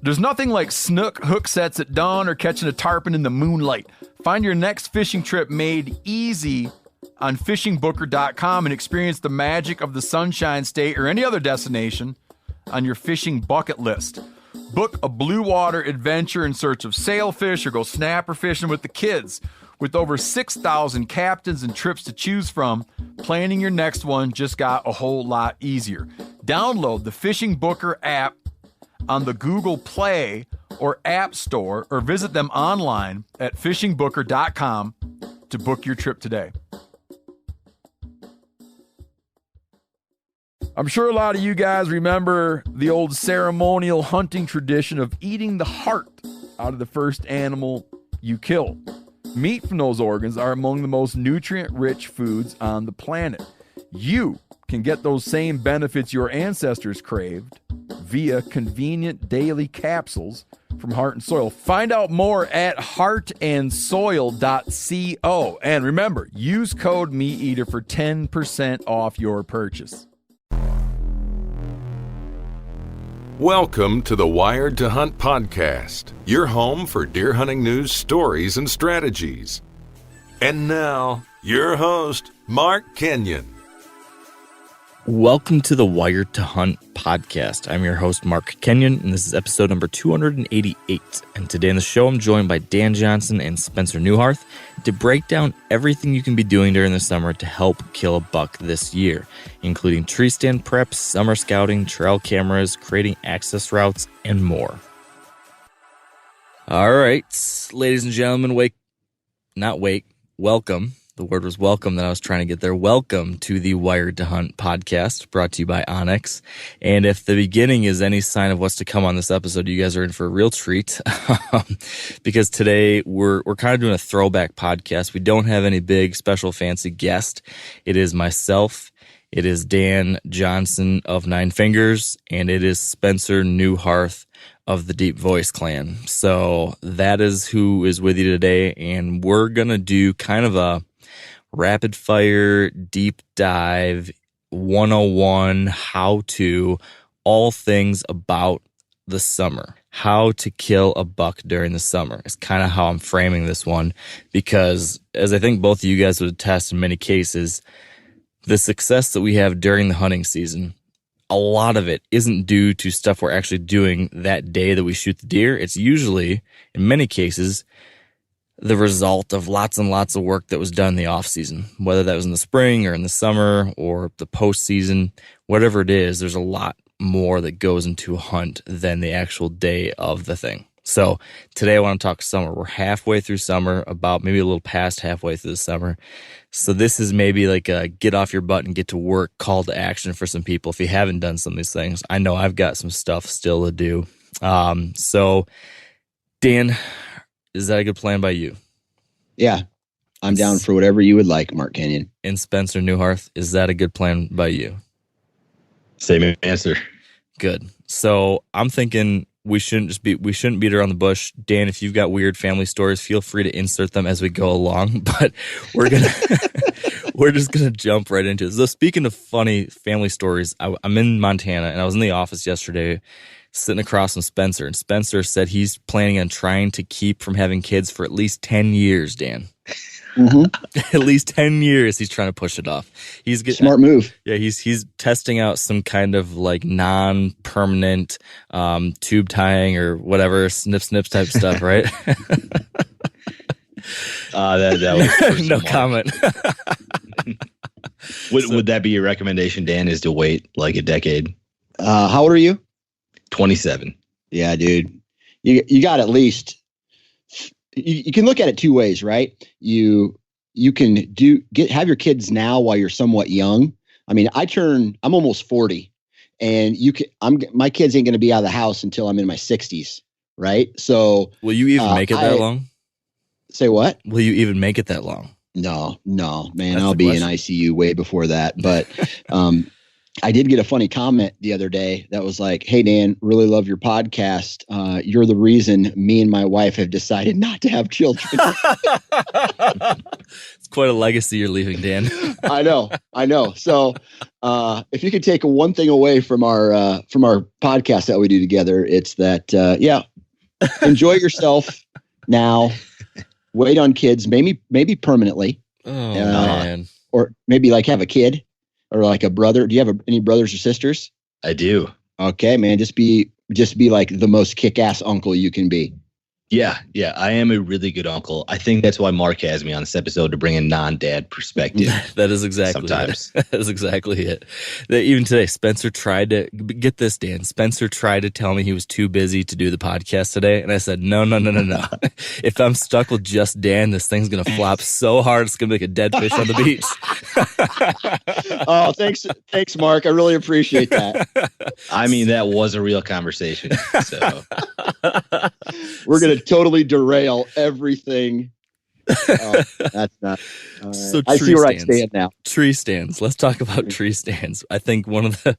There's nothing like snook hook sets at dawn or catching a tarpon in the moonlight. Find your next fishing trip made easy on fishingbooker.com and experience the magic of the Sunshine State or any other destination on your fishing bucket list. Book a blue water adventure in search of sailfish or go snapper fishing with the kids. With over 6,000 captains and trips to choose from, planning your next one just got a whole lot easier. Download the Fishing Booker app on the Google Play or App Store, or visit them online at fishingbooker.com to book your trip today. I'm sure a lot of you guys remember the old ceremonial hunting tradition of eating the heart out of the first animal you kill. Meat from those organs are among the most nutrient-rich foods on the planet. You can get those same benefits your ancestors craved via convenient daily capsules from Heart and Soil. Find out more at heartandsoil.co. And remember, use code MeatEater for 10% off your purchase. Welcome to the Wired to Hunt podcast, your home for deer hunting news, stories, and strategies. And now, your host, Mark Kenyon. Welcome to the Wired to Hunt podcast. I'm your host, Mark Kenyon, and this is episode number 288. And today on the show, I'm joined by Dan Johnson and Spencer Neuharth to break down everything you can be doing during the summer to help kill a buck this year, including tree stand preps, summer scouting, trail cameras, creating access routes, and more. All right, ladies and gentlemen, welcome. The word was welcome that I was trying to get there. Welcome to the Wired to Hunt podcast, brought to you by Onyx. And if the beginning is any sign of what's to come on this episode, you guys are in for a real treat. Because today we're kind of doing a throwback podcast. We don't have any big, special, fancy guest. It is myself. It is Dan Johnson of Nine Fingers, and it is Spencer Neuharth of the Deep Voice Clan. So that is who is with you today, and we're going to do kind of a rapid fire, deep dive, 101, how to, all things about the summer. How to kill a buck during the summer is kind of how I'm framing this one, because as I think both of you guys would attest in many cases, the success that we have during the hunting season, a lot of it isn't due to stuff we're actually doing that day that we shoot the deer. It's usually, in many cases, the result of lots and lots of work that was done in the off season, whether that was in the spring or in the summer or the postseason, whatever it is, there's a lot more that goes into a hunt than the actual day of the thing. So today I want to talk summer. We're halfway through summer, about maybe a little past halfway through the summer. So this is maybe like a get off your butt and get to work call to action for some people if you haven't done some of these things. I know I've got some stuff still to do. So Dan, is that a good plan by you? Yeah, I'm down for whatever you would like, Mark Kenyon. And Spencer Neuharth, is that a good plan by you? Same answer. Good. So I'm thinking we shouldn't beat around the bush. Dan, if you've got weird family stories, feel free to insert them as we go along. But we're just gonna jump right into it. So speaking of funny family stories, I'm in Montana and I was in the office yesterday, sitting across from Spencer, and Spencer said he's planning on trying to keep from having kids for at least 10 years, Dan. Mm-hmm. At least 10 years he's trying to push it off. He's getting smart move. Yeah, he's testing out some kind of like non-permanent tube tying or whatever, snips type stuff, right? That was no comment. Would that be your recommendation, Dan, is to wait like a decade? How old are you? 27. Yeah, dude. You got at least. You can look at it two ways, right? You can have your kids now while you're somewhat young. I mean, I'm almost 40, and my kids ain't going to be out of the house until I'm in my 60s, right? So will you even make it that long? Say what? Will you even make it that long? No, man. I'll be in ICU way before that. But I did get a funny comment the other day that was like, "Hey, Dan, really love your podcast. You're the reason me and my wife have decided not to have children." It's quite a legacy you're leaving, Dan. I know. So, if you could take one thing away from our podcast that we do together, it's that, enjoy yourself now, wait on kids, maybe permanently. Oh, man. Or maybe like have a kid or like a brother. Do you have any brothers or sisters? I do. Okay, man. Just be like the most kick-ass uncle you can be. Yeah. I am a really good uncle. I think that's why Mark has me on this episode, to bring a non-dad perspective. That is exactly sometimes. It. That is exactly it. Even today, Spencer tried to get this, Dan. Spencer tried to tell me he was too busy to do the podcast today, and I said, no. If I'm stuck with just Dan, this thing's gonna flop so hard it's gonna be like a dead fish on the beach. Oh, thanks, Mark. I really appreciate that. I mean, that was a real conversation. So we're gonna totally derail everything. Oh, that's not. All right. So I see where I stands. stand now. Tree stands. Let's talk about tree stands. I think one of the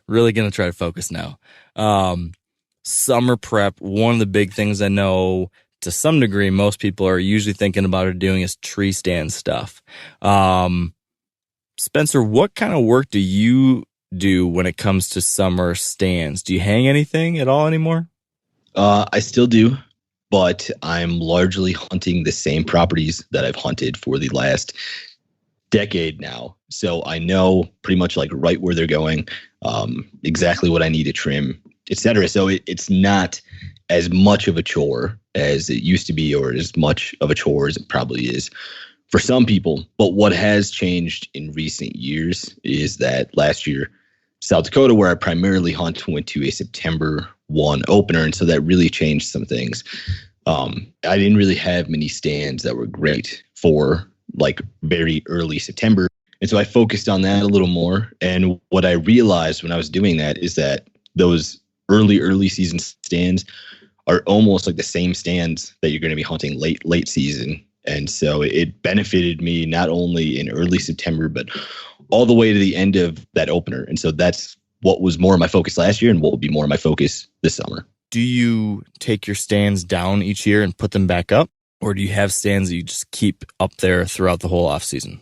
really going to try to focus now. Summer prep. One of the big things I know to some degree most people are usually thinking about or doing is tree stand stuff. Spencer, what kind of work do you do when it comes to summer stands? Do you hang anything at all anymore? I still do, but I'm largely hunting the same properties that I've hunted for the last decade now. So I know pretty much like right where they're going, exactly what I need to trim, etc. So it's not as much of a chore as it used to be, or as much of a chore as it probably is for some people. But what has changed in recent years is that last year, South Dakota, where I primarily hunt, went to a September 1 opener. And so that really changed some things. I didn't really have many stands that were great for like very early September. And so I focused on that a little more. And what I realized when I was doing that is that those early season stands are almost like the same stands that you're going to be hunting late season. And so it benefited me not only in early September, but all the way to the end of that opener. And so that's what was more of my focus last year and what will be more of my focus this summer. Do you take your stands down each year and put them back up? Or do you have stands that you just keep up there throughout the whole off season?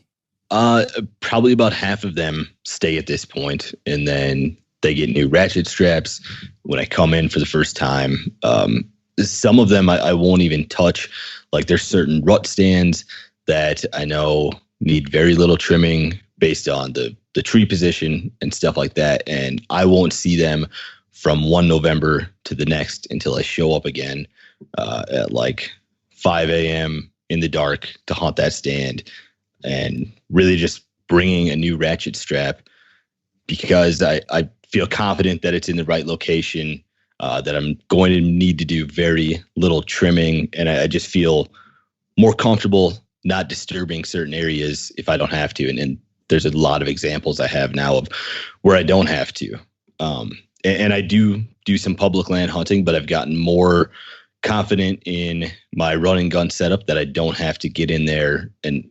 Probably about half of them stay at this point, and then they get new ratchet straps when I come in for the first time. Some of them I won't even touch. Like there's certain rut stands that I know need very little trimming based on the tree position and stuff like that. And I won't see them from 1 November to the next until I show up again at like 5 a.m. in the dark to hunt that stand, and really just bringing a new ratchet strap because I feel confident that it's in the right location, that I'm going to need to do very little trimming. And I just feel more comfortable not disturbing certain areas if I don't have to. And there's a lot of examples I have now of where I don't have to. And I do some public land hunting, but I've gotten more confident in my run and gun setup that I don't have to get in there and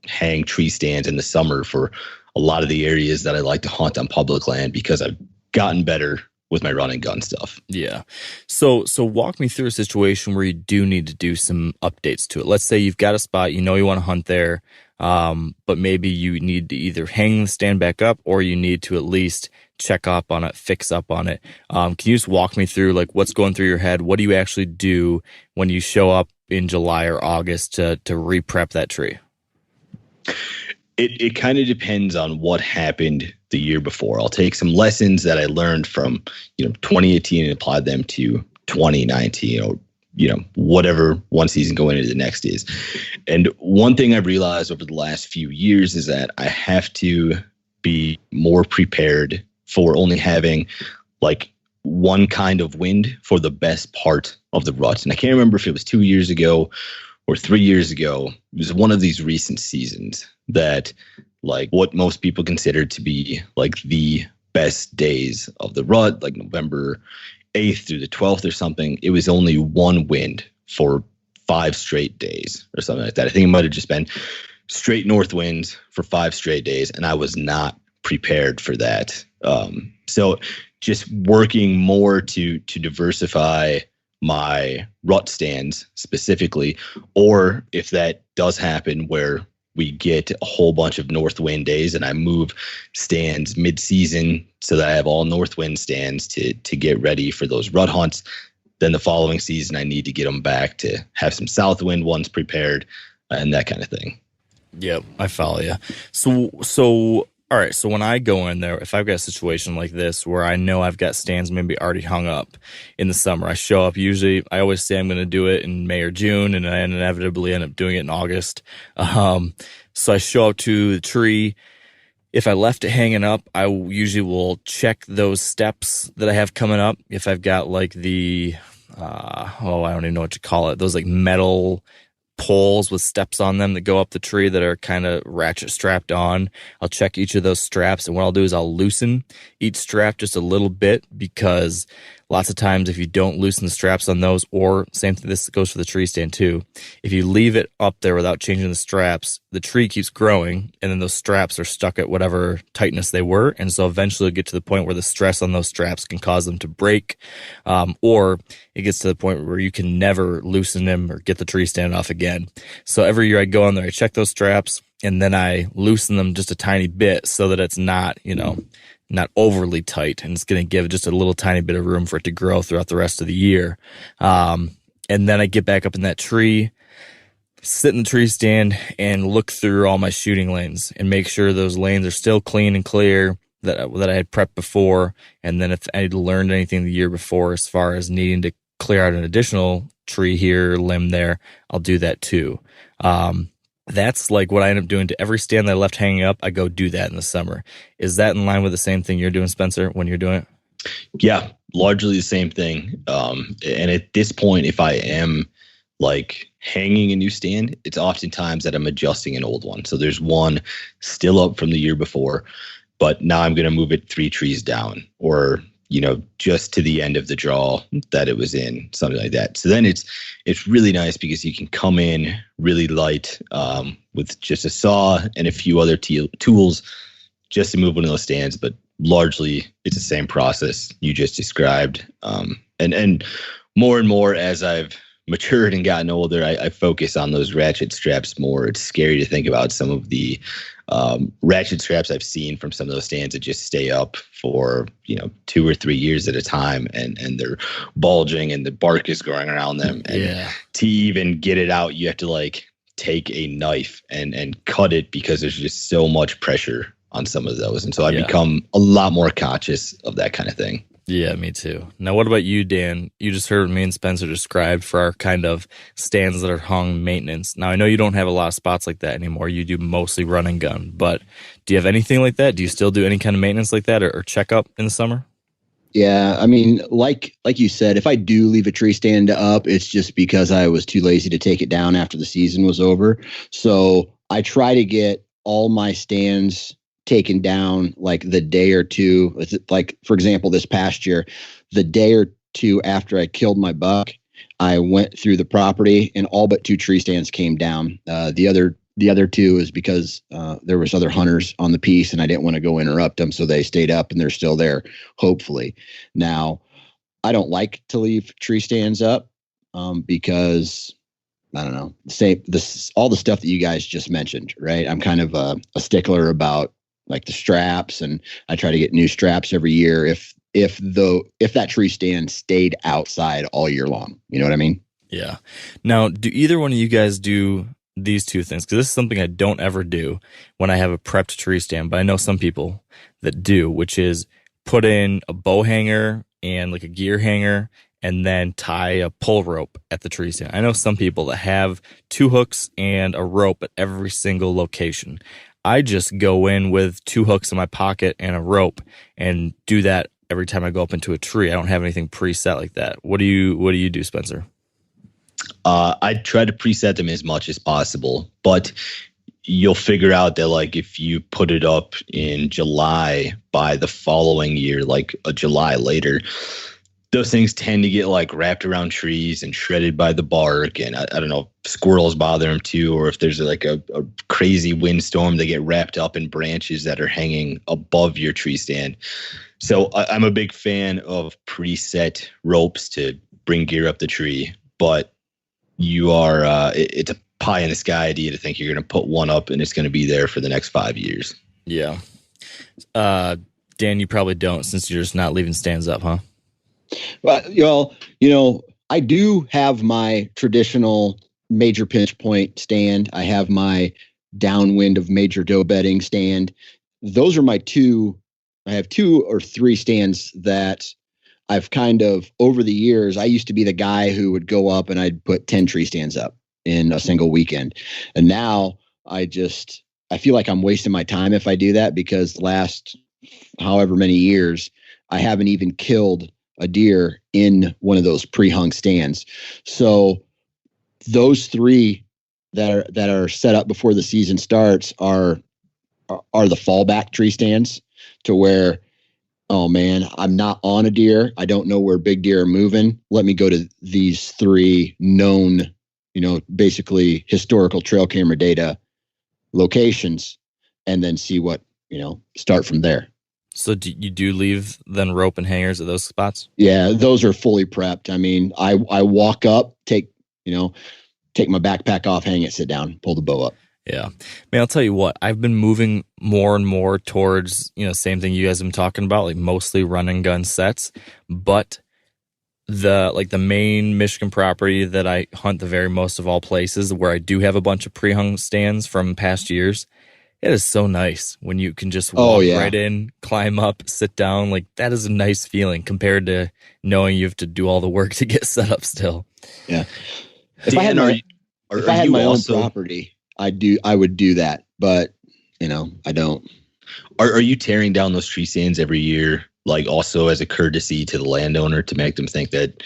hang tree stands in the summer for a lot of the areas that I like to hunt on public land, because I've gotten better with my run and gun stuff. Yeah. So walk me through a situation where you do need to do some updates to it. Let's say you've got a spot, you know you want to hunt there, but maybe you need to either hang the stand back up or you need to at least check up on it, fix up on it. Can you just walk me through like what's going through your head? What do you actually do when you show up in July or August to re-prep that tree? It kind of depends on what happened the year before. I'll take some lessons that I learned from 2018 and apply them to 2019, or whatever one season going into the next is. And one thing I've realized over the last few years is that I have to be more prepared for only having like one kind of wind for the best part of the rut. And I can't remember if it was 2 years ago or 3 years ago. It was one of these recent seasons that like what most people consider to be like the best days of the rut, like November 8th through the 12th or something. It was only one wind for 5 straight days or something like that. I think it might have just been straight north winds for 5 straight days. And I was not prepared for that. So just working more to diversify my rut stands specifically, or if that does happen where we get a whole bunch of north wind days and I move stands mid-season so that I have all north wind stands to get ready for those rut hunts, then the following season I need to get them back to have some south wind ones prepared and that kind of thing. Yep, I follow you. So all right, so when I go in there, if I've got a situation like this where I know I've got stands maybe already hung up in the summer, I show up usually, I always say I'm going to do it in May or June, and I inevitably end up doing it in August. So I show up to the tree. If I left it hanging up, I usually will check those steps that I have coming up. If I've got like the, I don't even know what to call it, those like metal poles with steps on them that go up the tree that are kind of ratchet strapped on, I'll check each of those straps, and what I'll do is I'll loosen each strap just a little bit, because lots of times if you don't loosen the straps on those, or same thing, this goes for the tree stand too, if you leave it up there without changing the straps, the tree keeps growing and then those straps are stuck at whatever tightness they were, and so eventually it'll get to the point where the stress on those straps can cause them to break, or it gets to the point where you can never loosen them or get the tree stand off again. So every year I go on there, I check those straps, and then I loosen them just a tiny bit so that it's not, not overly tight, and it's going to give just a little tiny bit of room for it to grow throughout the rest of the year. And then I get back up in that tree, sit in the tree stand, and look through all my shooting lanes and make sure those lanes are still clean and clear that I had prepped before. And then if I learned anything the year before as far as needing to clear out an additional tree here, limb there, I'll do that too. That's like what I end up doing to every stand that I left hanging up. I go do that in the summer. Is that in line with the same thing you're doing, Spencer, when you're doing it? Yeah, largely the same thing. And at this point, if I am like hanging a new stand, it's oftentimes that I'm adjusting an old one. So there's one still up from the year before, but now I'm going to move it 3 trees down, or just to the end of the draw that it was in, something like that. So then it's really nice because you can come in really light with just a saw and a few other tools just to move one of those stands. But largely it's the same process you just described. And more and more as I've matured and gotten older, I focus on those ratchet straps more. It's scary to think about some of the ratchet straps I've seen from some of those stands that just stay up for 2 or 3 years at a time, and they're bulging and the bark is growing around them. And to even get it out, you have to like take a knife and cut it, because there's just so much pressure on some of those. And so I've become a lot more conscious of that kind of thing. Yeah, me too. Now, what about you, Dan? You just heard me and Spencer described for our kind of stands that are hung maintenance. Now, I know you don't have a lot of spots like that anymore. You do mostly run and gun, but do you have anything like that? Do you still do any kind of maintenance like that or checkup in the summer? Yeah, I mean, like you said, if I do leave a tree stand up, it's just because I was too lazy to take it down after the season was over. So I try to get all my stands taken down like the day or two. Like, for example, this past year, the day or two after I killed my buck, I went through the property and all but 2 tree stands came down. The other 2 is because there was other hunters on the piece and I didn't want to go interrupt them, so they stayed up and they're still there, hopefully. Now, I don't like to leave tree stands up because I don't know, all the stuff that you guys just mentioned, right? I'm kind of a stickler about like the straps, and I try to get new straps every year if that tree stand stayed outside all year long. You know what I mean? Yeah. Now, do either one of you guys do these 2 things? Because this is something I don't ever do when I have a prepped tree stand, but I know some people that do, which is put in a bow hanger and like a gear hanger and then tie a pull rope at the tree stand. I know some people that have 2 hooks and a rope at every single location. I just go in with 2 hooks in my pocket and a rope and do that every time I go up into a tree. I don't have anything preset like that. What do you do, Spencer? I try to preset them as much as possible, but you'll figure out that like if you put it up in July, by the following year, like a July later, those things tend to get like wrapped around trees and shredded by the bark. And I don't know if squirrels bother them too, or if there's like a crazy windstorm, they get wrapped up in branches that are hanging above your tree stand. So I'm a big fan of preset ropes to bring gear up the tree, but you are it's a pie in the sky idea to think you're going to put one up and it's going to be there for the next 5 years. Yeah. Dan, you probably don't, since you're just not leaving stands up, huh? Well, I do have my traditional major pinch point stand. I have my downwind of major doe bedding stand. Those are my two. I have 2 or 3 stands that I've kind of, over the years, I used to be the guy who would go up and I'd put 10 tree stands up in a single weekend. And now I feel like I'm wasting my time if I do that, because last however many years, I haven't even killed a deer in one of those pre-hung stands. So those 3 that are set up before the season starts are the fallback tree stands, to where, oh man, I'm not on a deer. I don't know where big deer are moving. Let me go to these 3 known, basically historical trail camera data locations, and then see what, start from there. So you do leave then rope and hangers at those spots? Yeah, those are fully prepped. I mean, I walk up, take my backpack off, hang it, sit down, pull the bow up. Yeah. Man, I'll tell you what, I've been moving more and more towards, same thing you guys have been talking about, like mostly run and gun sets. But the main Michigan property that I hunt the very most of all places, where I do have a bunch of pre-hung stands from past years, it is so nice when you can just walk right in, climb up, sit down. Like, that is a nice feeling compared to knowing you have to do all the work to get set up still. Yeah. If I had my own property, I would do that, but I don't. Are you tearing down those tree stands every year, like also as a courtesy to the landowner to make them think that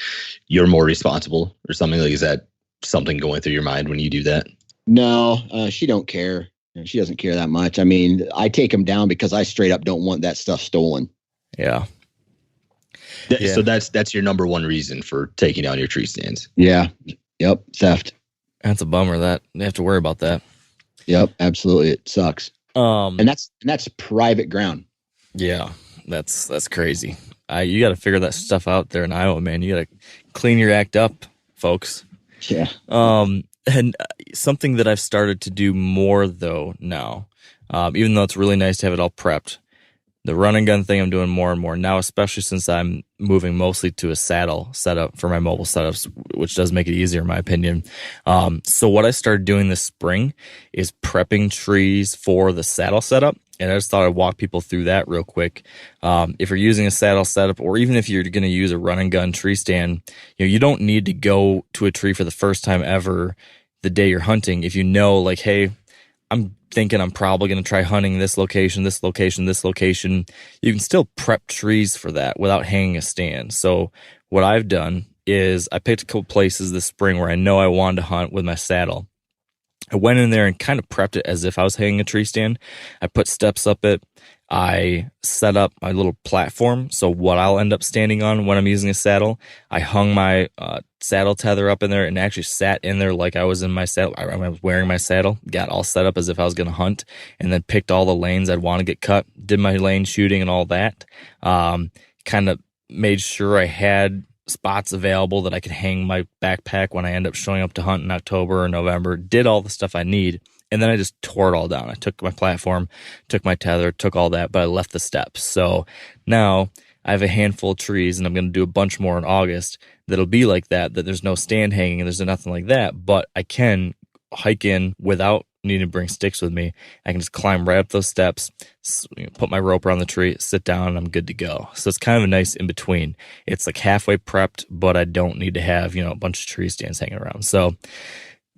you're more responsible or something? Like, is that something going through your mind when you do that? No, she don't care. She doesn't care that much. I mean, I take them down because I straight up don't want that stuff stolen. Yeah. So that's your number one reason for taking down your tree stands. Yeah. Yep. Theft. That's a bummer that you have to worry about that. Yep. Absolutely. It sucks. And that's private ground. Yeah. That's crazy. You got to figure that stuff out there in Iowa, man. You got to clean your act up, folks. Yeah. And something that I've started to do more though now, even though it's really nice to have it all prepped, the run and gun thing I'm doing more and more now, especially since I'm moving mostly to a saddle setup for my mobile setups, which does make it easier in my opinion. So what I started doing this spring is prepping trees for the saddle setup. And I just thought I'd walk people through that real quick. If you're using a saddle setup, or even if you're going to use a run and gun tree stand, you don't need to go to a tree for the first time ever the day you're hunting. If like, hey, I'm thinking I'm probably going to try hunting this location, this location, this location, you can still prep trees for that without hanging a stand. So what I've done is I picked a couple places this spring where I know I wanted to hunt with my saddle. I went in there and kind of prepped it as if I was hanging a tree stand. I put steps up it. I set up my little platform. So what I'll end up standing on when I'm using a saddle, I hung my saddle tether up in there and actually sat in there like I was in my saddle. I was wearing my saddle, got all set up as if I was going to hunt, and then picked all the lanes I'd want to get cut, did my lane shooting and all that. Kind of made sure I had spots available that I could hang my backpack when I end up showing up to hunt in October or November, did all the stuff I need. And then I just tore it all down. I took my platform, took my tether, took all that, but I left the steps. So now I have a handful of trees, and I'm going to do a bunch more in August that'll be like that there's no stand hanging and there's nothing like that, but I can hike in without needing to bring sticks with me. I can just climb right up those steps, put my rope around the tree, sit down, and I'm good to go. So it's kind of a nice in between. It's like halfway prepped, but I don't need to have, a bunch of tree stands hanging around. So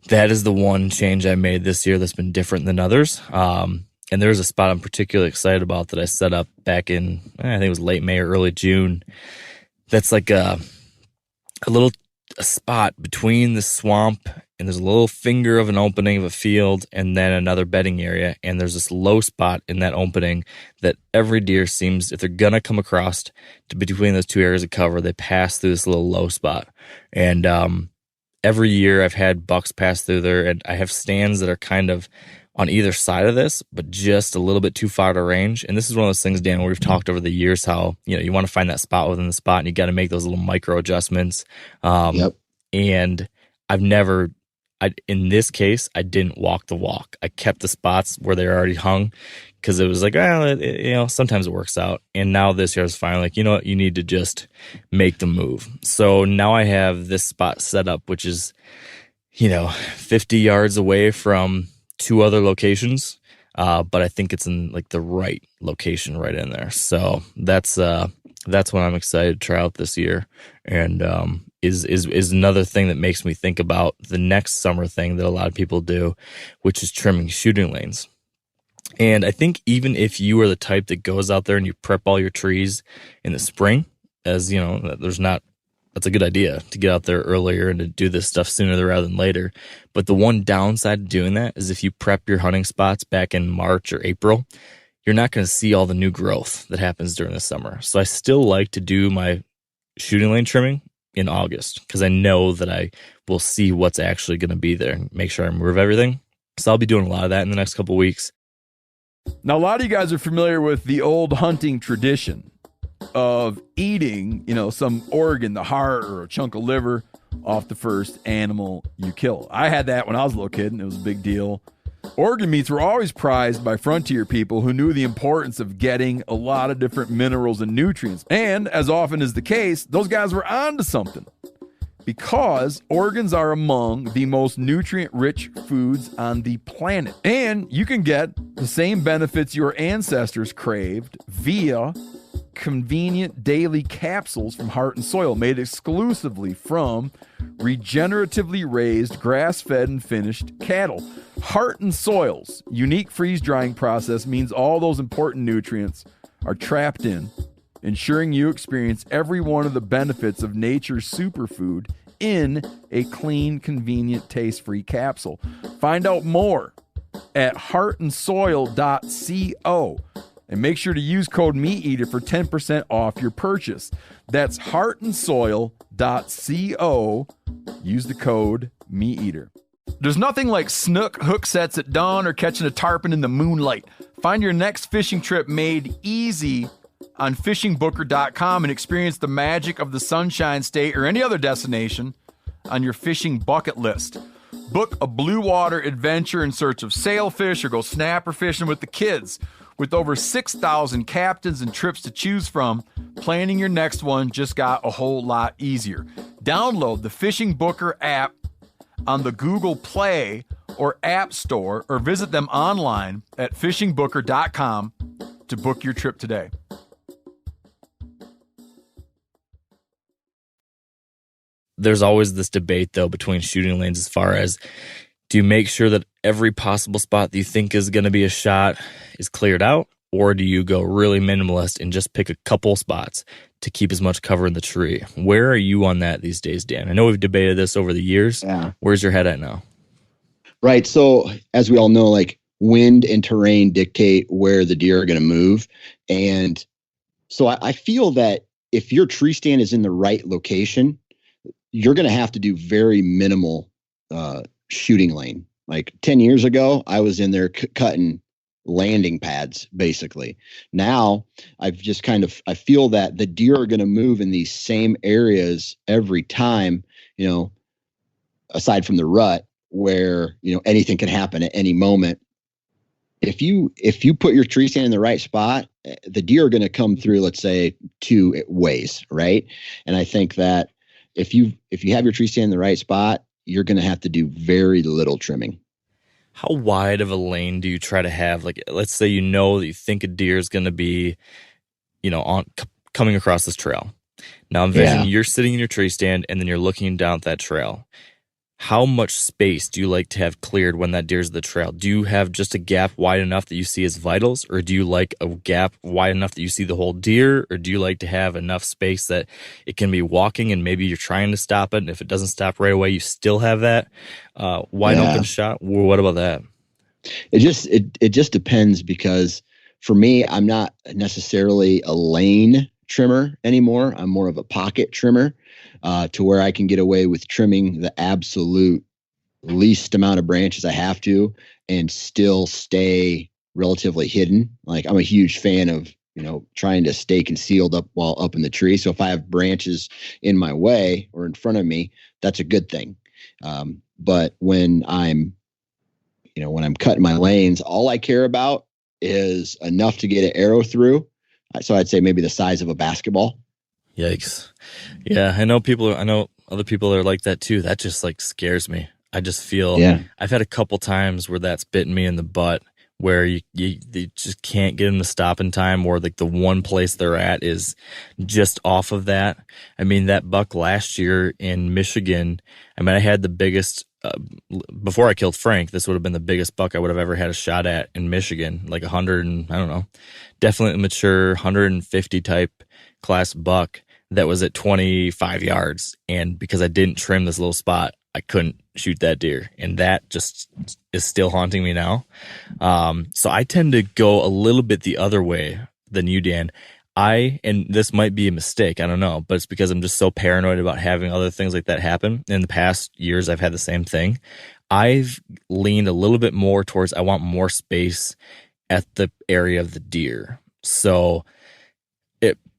that is the one change I made this year that's been different than others. And there's a spot I'm particularly excited about that I set up back in, I think it was late May or early June. That's like a spot between the swamp, and there's a little finger of an opening of a field and then another bedding area. And there's this low spot in that opening that every deer seems, if they're going to come across to between those two areas of cover, they pass through this little low spot. And every year I've had bucks pass through there, and I have stands that are kind of on either side of this, but just a little bit too far to range. And this is one of those things, Dan, where we've talked over the years how, you want to find that spot within the spot and you got to make those little micro adjustments. Yep. And in this case, I didn't walk the walk. I kept the spots where they were already hung because it was like, sometimes it works out. And now this year I was finally like, you know what, you need to just make the move. So now I have this spot set up, which is, 50 yards away from 2 other locations. But I think it's in like the right location right in there. So that's what I'm excited to try out this year. And, is another thing that makes me think about the next summer thing that a lot of people do, which is trimming shooting lanes. And I think even if you are the type that goes out there and you prep all your trees in the spring, that's a good idea to get out there earlier and to do this stuff sooner rather than later. But the one downside to doing that is if you prep your hunting spots back in March or April, you're not going to see all the new growth that happens during the summer. So I still like to do my shooting lane trimming in August because I know that I will see what's actually going to be there and make sure I remove everything. So I'll be doing a lot of that in the next couple of weeks. Now, a lot of you guys are familiar with the old hunting tradition of eating, some organ, the heart or a chunk of liver off the first animal you kill. I had that when I was a little kid, and it was a big deal. Organ meats were always prized by frontier people who knew the importance of getting a lot of different minerals and nutrients. And as often is the case, those guys were onto something because organs are among the most nutrient-rich foods on the planet. And you can get the same benefits your ancestors craved via convenient daily capsules from Heart and Soil made exclusively from regeneratively raised, grass-fed, and finished cattle. Heart and Soil's unique freeze-drying process means all those important nutrients are trapped in, ensuring you experience every one of the benefits of nature's superfood in a clean, convenient, taste-free capsule. Find out more at heartandsoil.co. And make sure to use code MeatEater for 10% off your purchase. That's heartandsoil.co. Use the code MeatEater. There's nothing like snook hook sets at dawn or catching a tarpon in the moonlight. Find your next fishing trip made easy on fishingbooker.com and experience the magic of the Sunshine State or any other destination on your fishing bucket list. Book a blue water adventure in search of sailfish or go snapper fishing with the kids. With over 6,000 captains and trips to choose from, planning your next one just got a whole lot easier. Download the Fishing Booker app on the Google Play or App Store or visit them online at fishingbooker.com to book your trip today. There's always this debate, though, between shooting lanes as far as do you make sure that every possible spot that you think is going to be a shot is cleared out, or do you go really minimalist and just pick a couple spots to keep as much cover in the tree? Where are you on that these days, Dan? I know we've debated this over the years. Yeah. Where's your head at now? Right. So as we all know, like wind and terrain dictate where the deer are going to move. And so I feel that if your tree stand is in the right location, you're going to have to do very minimal shooting lane. Like 10 years ago, I was in there cutting landing pads, basically. Now I've just I feel that the deer are going to move in these same areas every time, aside from the rut where, anything can happen at any moment. If you put your tree stand in the right spot, the deer are going to come through, let's say 2 ways. Right. And I think that if you have your tree stand in the right spot, you're going to have to do very little trimming. How wide of a lane do you try to have? Like, let's say that you think a deer is going to be, coming across this trail. Now envision you're sitting in your tree stand and then you're looking down at that trail. How much space do you like to have cleared when that deer's at the trail? Do you have just a gap wide enough that you see his vitals, or do you like a gap wide enough that you see the whole deer, or do you like to have enough space that it can be walking and maybe you're trying to stop it, and if it doesn't stop right away, you still have that wide open shot? Well, what about that? It just depends, because for me, I'm not necessarily a lane trimmer anymore. I'm more of a pocket trimmer. To where I can get away with trimming the absolute least amount of branches I have to and still stay relatively hidden. Like I'm a huge fan of, trying to stay concealed while up in the tree. So if I have branches in my way or in front of me, that's a good thing. But when I'm cutting my lanes, all I care about is enough to get an arrow through. So I'd say maybe the size of a basketball. Yikes. Yeah, I know other people are like that too. That just like scares me. I just feel, I've had a couple times where that's bitten me in the butt, where you just can't get them to stop in time, or like the one place they're at is just off of that. I mean, that buck last year in Michigan, I had the biggest, before I killed Frank, this would have been the biggest buck I would have ever had a shot at in Michigan, like 100 and I don't know, definitely mature 150 type class buck that was at 25 yards. And because I didn't trim this little spot, I couldn't shoot that deer. And that just is still haunting me now. So I tend to go a little bit the other way than you, Dan. And this might be a mistake, I don't know, but it's because I'm just so paranoid about having other things like that happen. In the past years, I've had the same thing. I've leaned a little bit more towards, I want more space at the area of the deer. So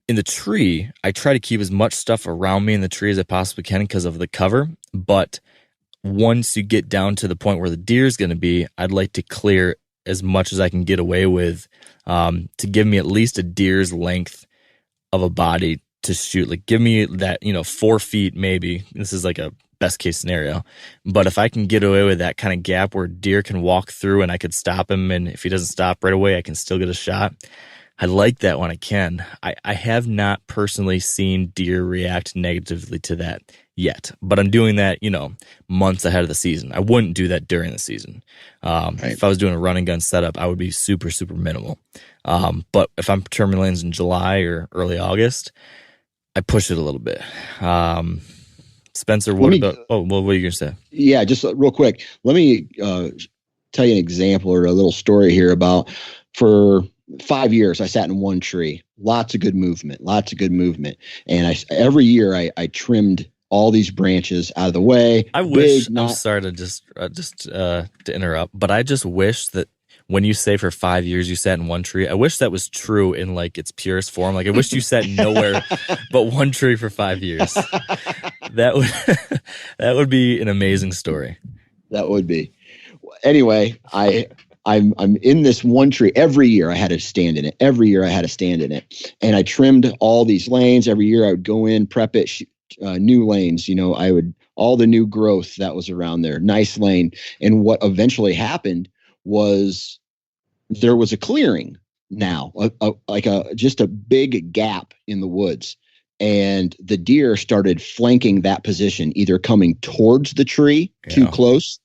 in the tree, I try to keep as much stuff around me in the tree as I possibly can because of the cover. But once you get down to the point where the deer is going to be, I'd like to clear as much as I can get away with, to give me at least a deer's length of a body to shoot. Like give me that, 4 feet maybe. This is like a best case scenario. But if I can get away with that kind of gap where deer can walk through and I could stop him, and if he doesn't stop right away, I can still get a shot. I like that when I can. I have not personally seen deer react negatively to that yet, but I'm doing that, months ahead of the season. I wouldn't do that during the season. Right. If I was doing a run and gun setup, I would be super, super minimal. But if I'm trimming lanes in July or early August, I push it a little bit. Spencer, what are you going to say? Yeah, just real quick. Let me tell you an example or a little story here about for 5 years, I sat in one tree, lots of good movement. And every year I trimmed all these branches out of the way. I'm sorry to just to interrupt, but I just wish that when you say for 5 years you sat in one tree, I wish that was true in like its purest form. Like I wish you sat nowhere but one tree for 5 years. That would be an amazing story. That would be. Anyway, I'm in this one tree. Every year I had to stand in it. And I trimmed all these lanes. Every year I would go in, prep it, new lanes. All the new growth that was around there, nice lane. And what eventually happened was there was a clearing now, just a big gap in the woods. And the deer started flanking that position, either coming towards the tree too close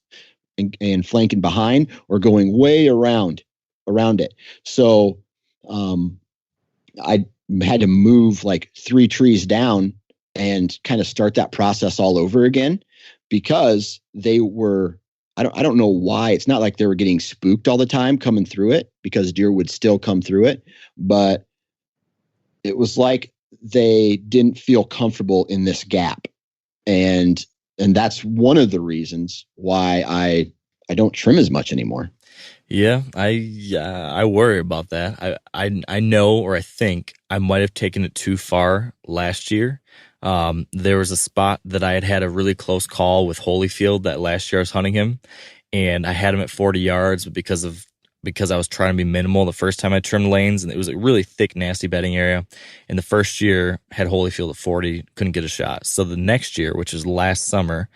and flanking behind, or going way around it. So I had to move like 3 trees down and kind of start that process all over again, because they were, I don't know why. It's not like they were getting spooked all the time coming through it, because deer would still come through it, but it was like they didn't feel comfortable in this gap. And that's one of the reasons why I don't trim as much anymore. Yeah, I worry about that. I know, or I think I might have taken it too far last year. There was a spot that I had a really close call with Holyfield that last year I was hunting him, and I had him at 40 yards, but because I was trying to be minimal the first time I trimmed lanes, and it was a really thick, nasty bedding area. And the first year had Holyfield at 40, couldn't get a shot. So the next year, which was last summer,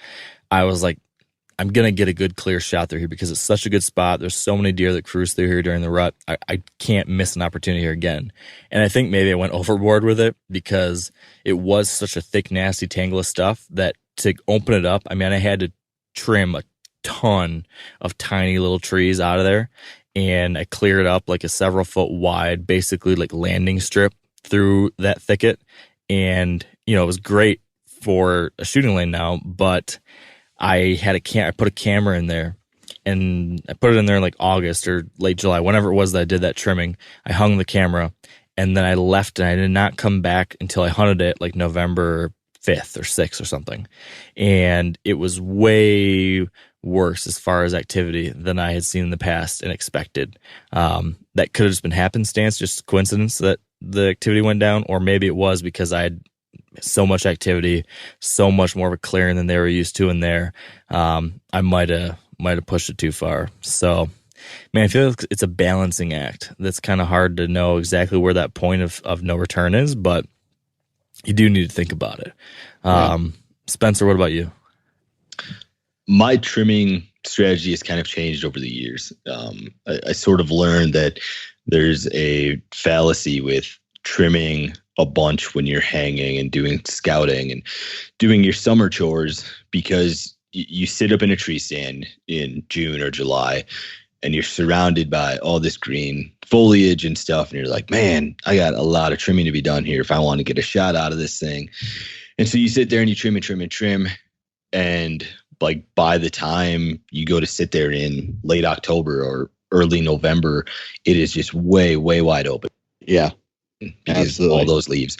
I was like, I'm going to get a good clear shot through here because it's such a good spot. There's so many deer that cruise through here during the rut. I can't miss an opportunity here again. And I think maybe I went overboard with it because it was such a thick, nasty tangle of stuff that to open it up, I had to trim a ton of tiny little trees out of there. And I cleared up like a several foot wide, basically like landing strip through that thicket. And, it was great for a shooting lane now, but I put a camera in there, and I put it in there in like August or late July, whenever it was that I did that trimming. I hung the camera, and then I left, and I did not come back until I hunted it like November 5th or 6th or something. And it was way, worse as far as activity than I had seen in the past and expected. That could have just been happenstance, just coincidence that the activity went down, or maybe it was because I had so much activity, so much more of a clearing than they were used to in there. I might have pushed it too far. So, man, I feel like it's a balancing act. That's kind of hard to know exactly where that point of no return is, but you do need to think about it. Spencer, what about you? My trimming strategy has kind of changed over the years. I sort of learned that there's a fallacy with trimming a bunch when you're hanging and doing scouting and doing your summer chores, because you sit up in a tree stand in June or July and you're surrounded by all this green foliage and stuff. And you're like, man, I got a lot of trimming to be done here if I want to get a shot out of this thing. And so you sit there and you trim and trim and trim. And like by the time you go to sit there in late October or early November, it is just way, way wide open. Yeah. Because Absolutely. all those leaves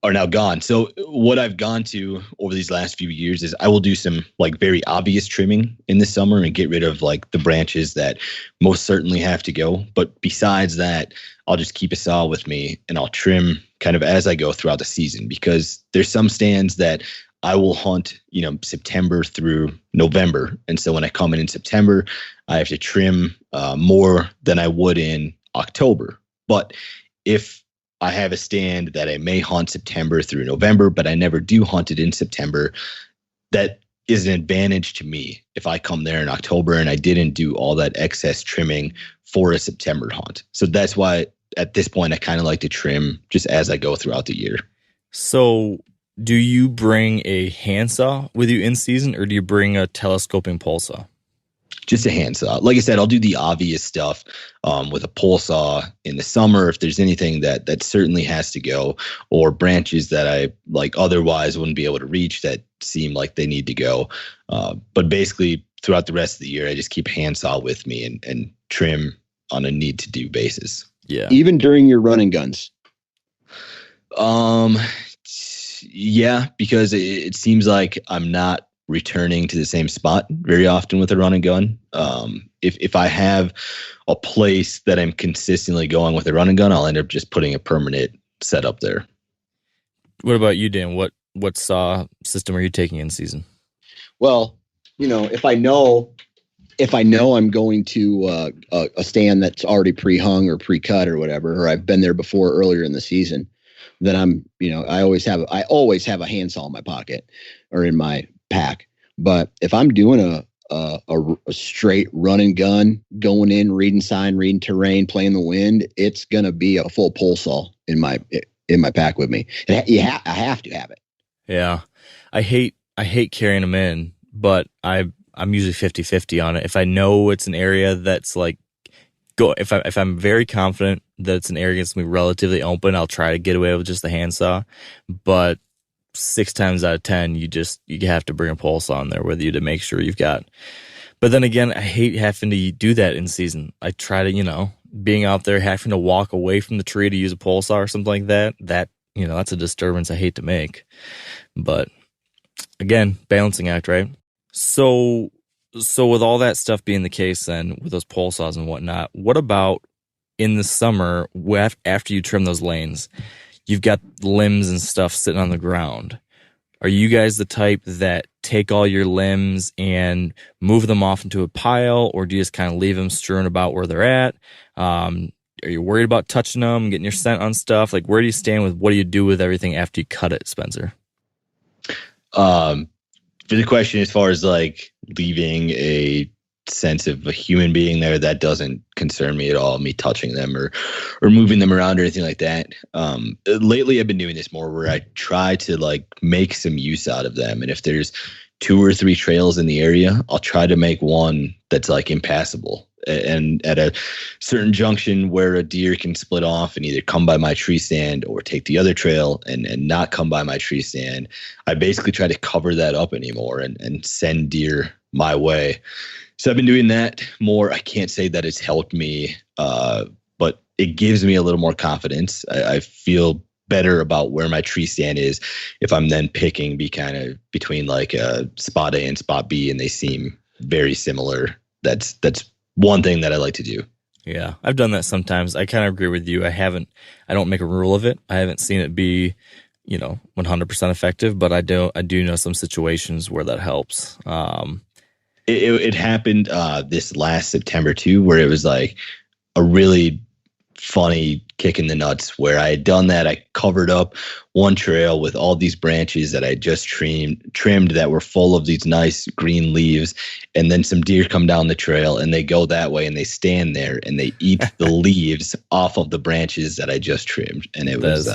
are now gone. So what I've gone to over these last few years is I will do some like very obvious trimming in the summer and get rid of like the branches that most certainly have to go. But besides that, I'll just keep a saw with me and I'll trim kind of as I go throughout the season, because there's some stands that I will hunt, September through November. And so when I come in September, I have to trim more than I would in October. But if I have a stand that I may hunt September through November, but I never do hunt it in September, that is an advantage to me if I come there in October and I didn't do all that excess trimming for a September hunt. So that's why at this point I kind of like to trim just as I go throughout the year. So do you bring a handsaw with you in season, or do you bring a telescoping pole saw? Just a handsaw. Like I said, I'll do the obvious stuff with a pole saw in the summer if there's anything that certainly has to go, or branches that I like otherwise wouldn't be able to reach that seem like they need to go. But basically, throughout the rest of the year, I just keep a handsaw with me and trim on a need-to-do basis. Yeah. Even during your running guns. Yeah, because it seems like I'm not returning to the same spot very often with a run and gun. If I have a place that I'm consistently going with a run and gun, I'll end up just putting a permanent setup there. What about you, Dan? What saw system are you taking in season? Well, if I know I'm going to a stand that's already pre-hung or pre-cut or whatever, or I've been there before earlier in the season, then I always have a handsaw in my pocket or in my pack. But if I'm doing a straight run and gun, going in, reading sign, reading terrain, playing the wind, it's gonna be a full pole saw in my pack with me. And I have to have it. Yeah, I hate carrying them in, but I'm usually 50-50 on it. If I know it's an area that's like if I'm very confident that it's an area that's gonna be relatively open, I'll try to get away with just the handsaw. But 6 times out of 10, you have to bring a pole saw in there with you to make sure you've got. But then again, I hate having to do that in season. I try to, being out there, having to walk away from the tree to use a pole saw or something like that. That's a disturbance I hate to make. But again, balancing act, right? So with all that stuff being the case, then with those pole saws and whatnot, what about in the summer after you trim those lanes? You've got limbs and stuff sitting on the ground. Are you guys the type that take all your limbs and move them off into a pile, or do you just kind of leave them strewn about where they're at? Are you worried about touching them, getting your scent on stuff? Like, where do you stand with what do you do with everything after you cut it, Spencer? For the question, as far as like leaving a sense of a human being there, that doesn't concern me at all, me touching them or moving them around or anything like that. Lately I've been doing this more where I try to like make some use out of them. And if there's 2 or 3 trails in the area, I'll try to make one that's like impassable. And at a certain junction where a deer can split off and either come by my tree stand or take the other trail and not come by my tree stand, I basically try to cover that up anymore and send deer my way. So I've been doing that more. I can't say that it's helped me, but it gives me a little more confidence. I feel better about where my tree stand is if I'm then picking between like spot A and spot B and they seem very similar. That's one thing that I like to do. Yeah, I've done that sometimes. I kind of agree with you. I don't make a rule of it. I haven't seen it be, 100% effective, but I do know some situations where that helps. It happened this last September too, where it was like a really funny kick in the nuts where I had done that. I covered up one trail with all these branches that I just trimmed that were full of these nice green leaves. And then some deer come down the trail and they go that way and they stand there and they eat the leaves off of the branches that I just trimmed. And it was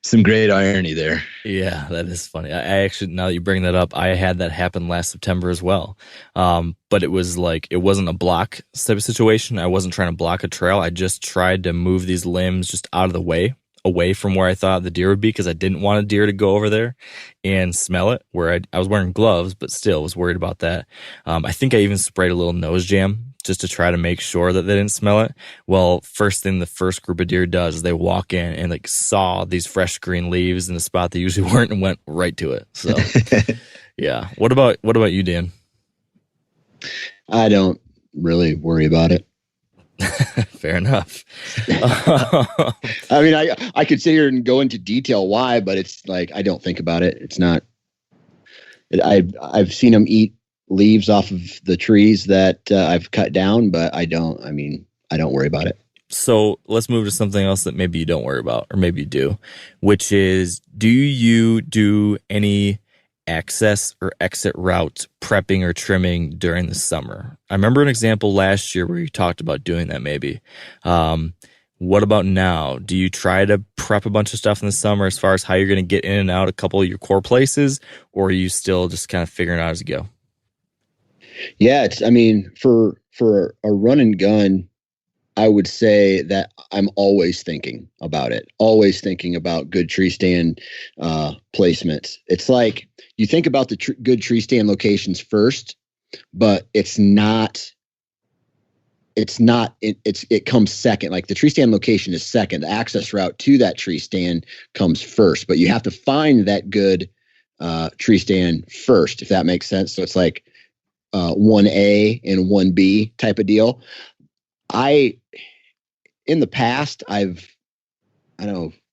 some great irony there. Yeah, that is funny. I actually, now that you bring that up, I had that happen last September as well. But it was it wasn't a block type of situation. I wasn't trying to block a trail. I just tried to move these limbs just out of the way, away from where I thought the deer would be, because I didn't want a deer to go over there and smell it, where I was wearing gloves, but still was worried about that. I think I even sprayed a little nose jam just to try to make sure that they didn't smell it. Well, first thing the first group of deer does is they walk in and saw these fresh green leaves in a spot they usually weren't and went right to it. So yeah. What about you, Dan? I don't really worry about it. Fair enough. I mean, I could sit here and go into detail why, but it's I don't think about it. It's not. I've seen them eat leaves off of the trees that I've cut down, but I don't worry about it. So let's move to something else that maybe you don't worry about, or maybe you do, which is, do you do any access or exit route prepping or trimming during the summer? I remember an example last year where you talked about doing that maybe. What about now? Do you try to prep a bunch of stuff in the summer as far as how you're going to get in and out a couple of your core places, or are you still just kind of figuring it out as you go? Yeah, for a run and gun, I would say that I'm always thinking about it, always thinking about good tree stand placements. It's like you think about the good tree stand locations first, but it comes second. Like the tree stand location is second. The access route to that tree stand comes first, but you have to find that good tree stand first, if that makes sense. So it's like 1A and 1B type of deal. In the past, I've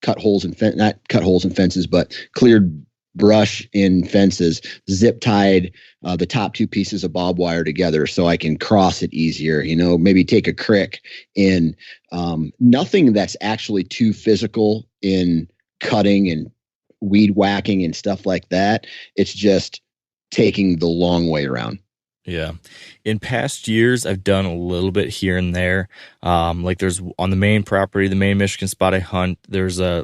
cut holes in not cut holes in fences, but cleared brush in fences, zip tied the top two pieces of barbed wire together so I can cross it easier. Maybe take a crick in. Nothing that's actually too physical in cutting and weed whacking and stuff like that. It's just taking the long way around. Yeah. In past years, I've done a little bit here and there. There's on the main property, the main Michigan spot I hunt, there's a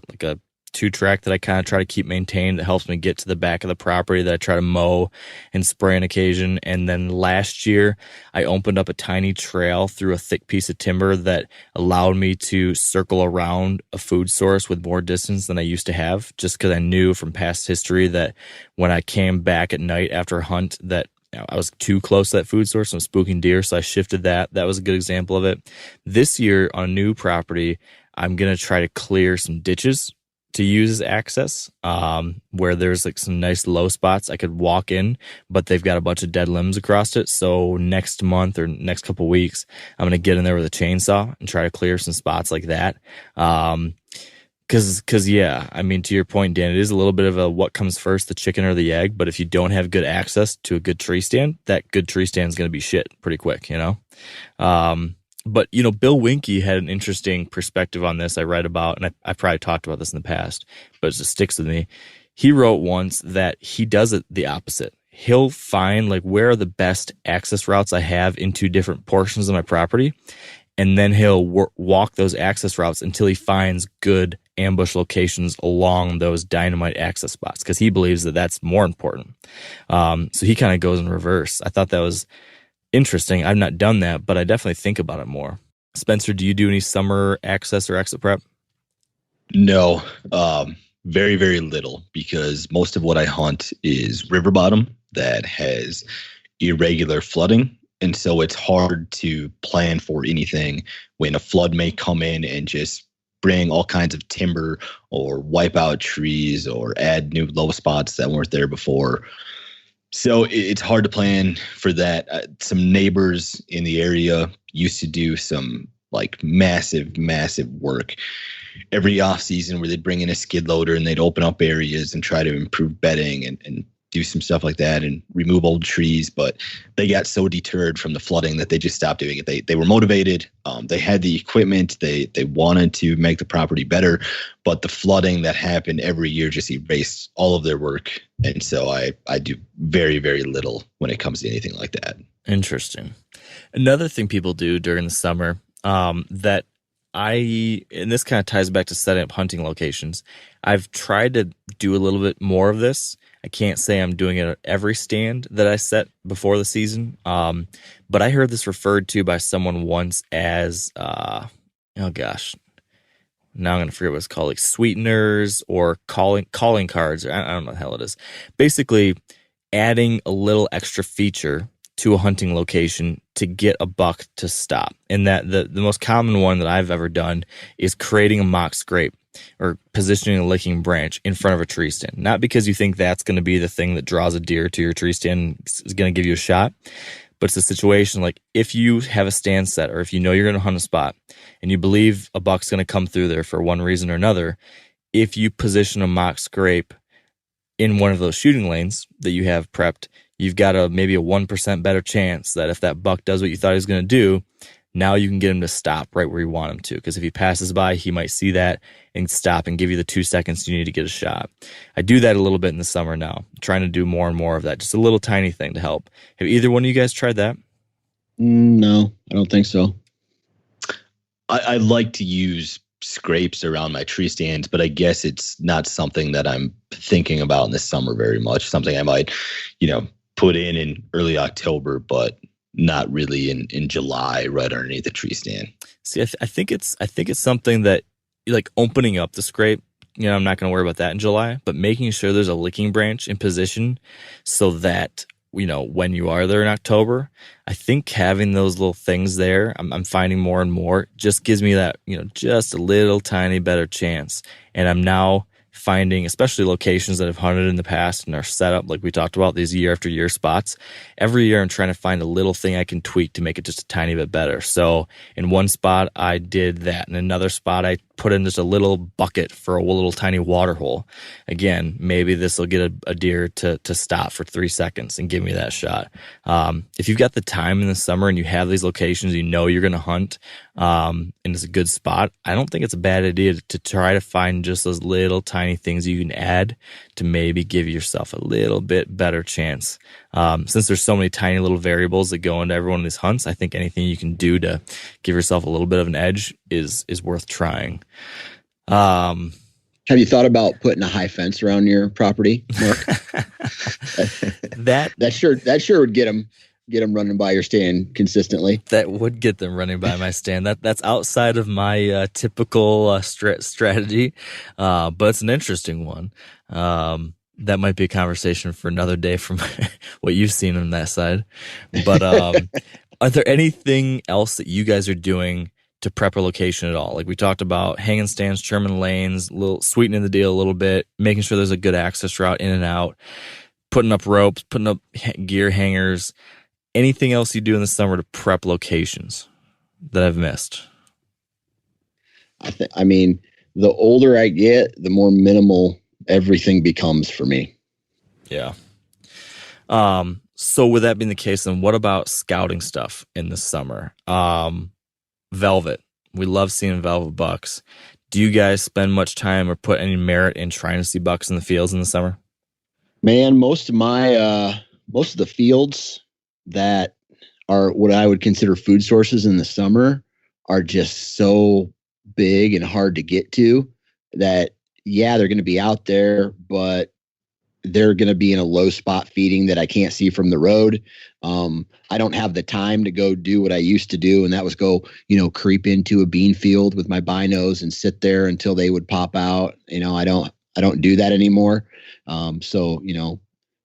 2-track that I kind of try to keep maintained that helps me get to the back of the property that I try to mow and spray on occasion. And then last year, I opened up a tiny trail through a thick piece of timber that allowed me to circle around a food source with more distance than I used to have, just because I knew from past history that when I came back at night after a hunt that I was too close to that food source and was spooking deer, so I shifted that. That was a good example of it. This year on a new property, I'm going to try to clear some ditches to use as access, where there's some nice low spots I could walk in, but they've got a bunch of dead limbs across it. So next month or next couple weeks, I'm going to get in there with a chainsaw and try to clear some spots like that. Cause yeah, to your point, Dan, it is a little bit of a what comes first, the chicken or the egg. But if you don't have good access to a good tree stand, that good tree stand is going to be shit pretty quick, But Bill Winke had an interesting perspective on this I read about, and I probably talked about this in the past, but it just sticks with me. He wrote once that he does it the opposite. He'll find where are the best access routes I have into different portions of my property, and then he'll walk those access routes until he finds good ambush locations along those dynamite access spots, because he believes that that's more important. So he kind of goes in reverse. I thought that was interesting. I've not done that, but I definitely think about it more. Spencer, do you do any summer access or exit prep? No, very, very little, because most of what I hunt is river bottom that has irregular flooding. And so it's hard to plan for anything when a flood may come in and just bring all kinds of timber or wipe out trees or add new low spots that weren't there before. So it's hard to plan for that. Some neighbors in the area used to do some like massive work every off season where they'd bring in a skid loader and they'd open up areas and try to improve bedding and do some stuff like that and remove old trees. But they got so deterred from the flooding that they just stopped doing it. They were motivated. They had the equipment. They wanted to make the property better, but the flooding that happened every year just erased all of their work. And so I do very, very little when it comes to anything like that. Interesting. Another thing people do during the summer and this kind of ties back to setting up hunting locations. I've tried to do a little bit more of this. I can't say I'm doing it at every stand that I set before the season. But I heard this referred to by someone once as, now I'm going to forget what it's called, like sweeteners or calling cards. Or I don't know what the hell it is. Basically, adding a little extra feature to a hunting location to get a buck to stop. And that the most common one that I've ever done is creating a mock scrape or positioning a licking branch in front of a tree stand. Not because you think that's going to be the thing that draws a deer to your tree stand and is going to give you a shot, but it's a situation like if you have a stand set or if you know you're going to hunt a spot and you believe a buck's going to come through there for one reason or another, if you position a mock scrape in one of those shooting lanes that you have prepped, you've got maybe a 1% better chance that if that buck does what you thought he was going to do, now you can get him to stop right where you want him to. Because if he passes by, he might see that and stop and give you the 2 seconds you need to get a shot. I do that a little bit in the summer now. I'm trying to do more and more of that. Just a little tiny thing to help. Have either one of you guys tried that? No, I don't think so. I like to use scrapes around my tree stands, but I guess it's not something that I'm thinking about in the summer very much. Something I might, put in early October, but not really in July, right underneath the tree stand. See, I think it's something that like opening up the scrape. I'm not going to worry about that in July, but making sure there's a licking branch in position so that when you are there in October, I think having those little things there, I'm finding more and more just gives me that just a little tiny better chance. And I'm now finding, especially locations that I've hunted in the past and are set up like we talked about, these year after year spots. Every year I'm trying to find a little thing I can tweak to make it just a tiny bit better. So in one spot I did that. In another spot I put in just a little bucket for a little tiny water hole. Again, maybe this will get a deer to stop for 3 seconds and give me that shot. If you've got the time in the summer and you have these locations you're going to hunt, and it's a good spot, I don't think it's a bad idea to try to find just those little tiny things you can add to maybe give yourself a little bit better chance. Since there's so many tiny little variables that go into every one of these hunts, I think anything you can do to give yourself a little bit of an edge is worth trying. Have you thought about putting a high fence around your property, Mark? that sure would get them running by your stand consistently. That would get them running by my stand. That's outside of my typical strategy, but it's an interesting one. That might be a conversation for another day from what you've seen on that side. But are there anything else that you guys are doing to prep a location at all? Like we talked about hanging stands, trimming lanes, sweetening the deal a little bit, making sure there's a good access route in and out, putting up ropes, putting up gear hangers. Anything else you do in the summer to prep locations that I've missed? I mean, the older I get, the more minimal everything becomes for me. Yeah. So with that being the case, then what about scouting stuff in the summer? Velvet. We love seeing velvet bucks. Do you guys spend much time or put any merit in trying to see bucks in the fields in the summer? Man, most of the fields that are what I would consider food sources in the summer are just so big and hard to get to that, yeah, they're going to be out there, but they're going to be in a low spot feeding that I can't see from the road. I don't have the time to go do what I used to do, and that was go, creep into a bean field with my binos and sit there until they would pop out. I don't do that anymore. So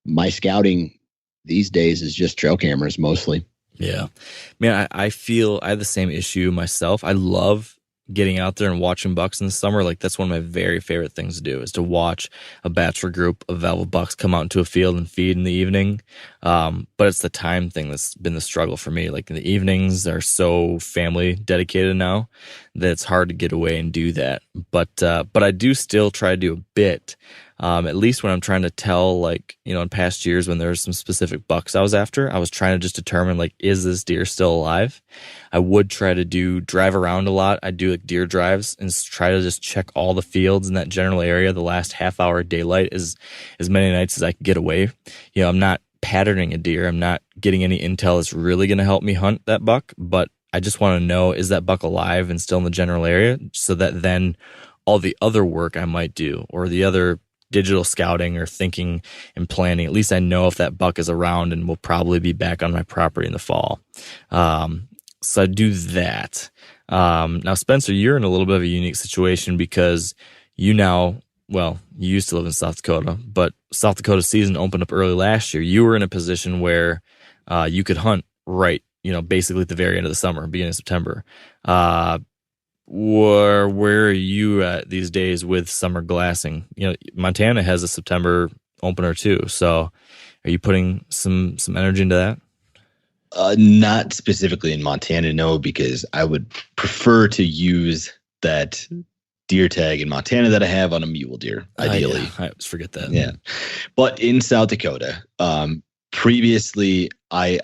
my scouting these days is just trail cameras mostly. Yeah, man, I feel I have the same issue myself. I love getting out there and watching bucks in the summer, like that's one of my very favorite things to do, is to watch a bachelor group of velvet bucks come out into a field and feed in the evening. But it's the time thing that's been the struggle for me. Like the evenings are so family dedicated now that it's hard to get away and do that. But I do still try to do a bit. At least when I'm trying to tell, like, you know, in past years when there's some specific bucks I was after, I was trying to just determine, like, is this deer still alive? I would try to drive around a lot. I do like deer drives and try to just check all the fields in that general area the last half hour of daylight as many nights as I could get away. You know, I'm not patterning a deer. I'm not getting any intel that's really going to help me hunt that buck, but I just want to know, is that buck alive and still in the general area, so that then all the other work I might do, or the other digital scouting or thinking and planning, at least I know if that buck is around and will probably be back on my property in the fall. So I do that. Now, Spencer, you're in a little bit of a unique situation because you used to live in South Dakota, but South Dakota season opened up early last year. You were in a position where you could hunt right, you know, basically at the very end of the summer, beginning of September. Where are you at these days with summer glassing? You know, Montana has a September opener too. So are you putting some energy into that? Not specifically in Montana, no, because I would prefer to use that deer tag in Montana that I have on a mule deer, ideally. I always forget that. Yeah. But in South Dakota, previously I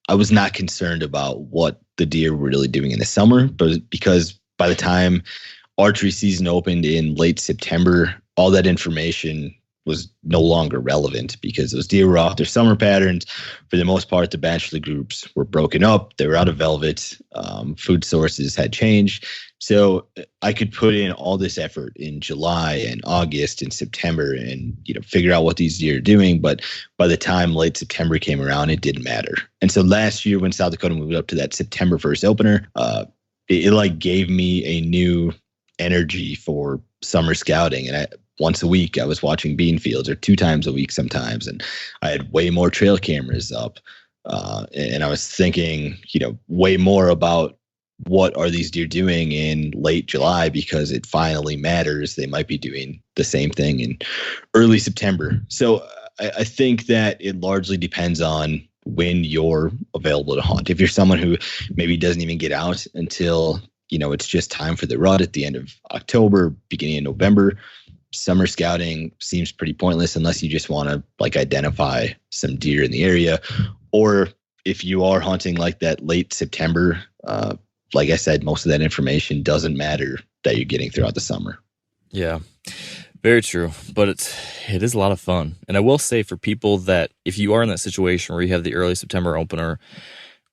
was not concerned about what the deer were really doing in the summer, but because by the time archery season opened in late September, all that information was no longer relevant because those deer were off their summer patterns. For the most part, the bachelor groups were broken up. They were out of velvet. Food sources had changed. So I could put in all this effort in July and August and September and, you know, figure out what these deer are doing. But by the time late September came around, it didn't matter. And so last year when South Dakota moved up to that September 1st opener, it like gave me a new energy for summer scouting. And once a week, I was watching bean fields, or 2 times a week sometimes. And I had way more trail cameras up. And I was thinking, you know, way more about what are these deer doing in late July, because it finally matters. They might be doing the same thing in early September. So I think that it largely depends on when you're available to hunt. If you're someone who maybe doesn't even get out until, you know, it's just time for the rut at the end of October, beginning of November, summer scouting seems pretty pointless unless you just want to like identify some deer in the area. Or if you are hunting like that late September, like I said, most of that information doesn't matter that you're getting throughout the summer. Yeah, very true. But it is a lot of fun. And I will say, for people that, if you are in that situation where you have the early September opener,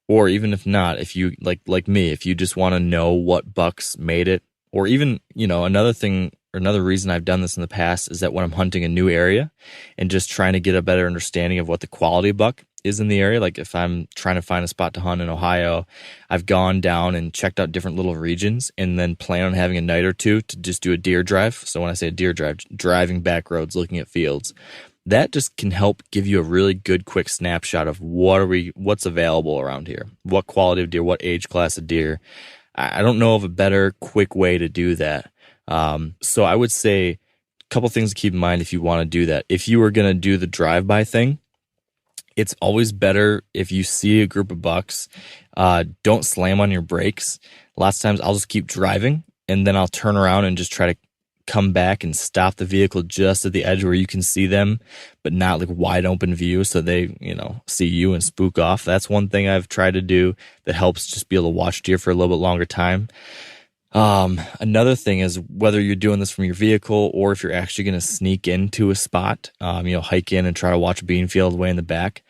or even if not, if you like me, if you just want to know what bucks made it, or even, you know, another thing, or another reason I've done this in the past is that when I'm hunting a new area and just trying to get a better understanding of what the quality of buck is in the area, like if I'm trying to find a spot to hunt in Ohio, I've gone down and checked out different little regions and then plan on having a night or two to just do a deer drive. So when I say a deer drive, driving back roads, looking at fields, that just can help give you a really good quick snapshot of what's available around here, what quality of deer, what age class of deer. I don't know of a better quick way to do that. So I would say a couple things to keep in mind if you want to do that. If you were going to do the drive-by thing, it's always better if you see a group of bucks, don't slam on your brakes. Lots of times I'll just keep driving and then I'll turn around and just try to come back and stop the vehicle just at the edge where you can see them, but not like wide open view so they, you know, see you and spook off. That's one thing I've tried to do that helps just be able to watch deer for a little bit longer time. Another thing is whether you're doing this from your vehicle or if you're actually going to sneak into a spot, you know, hike in and try to watch a bean field way in the back.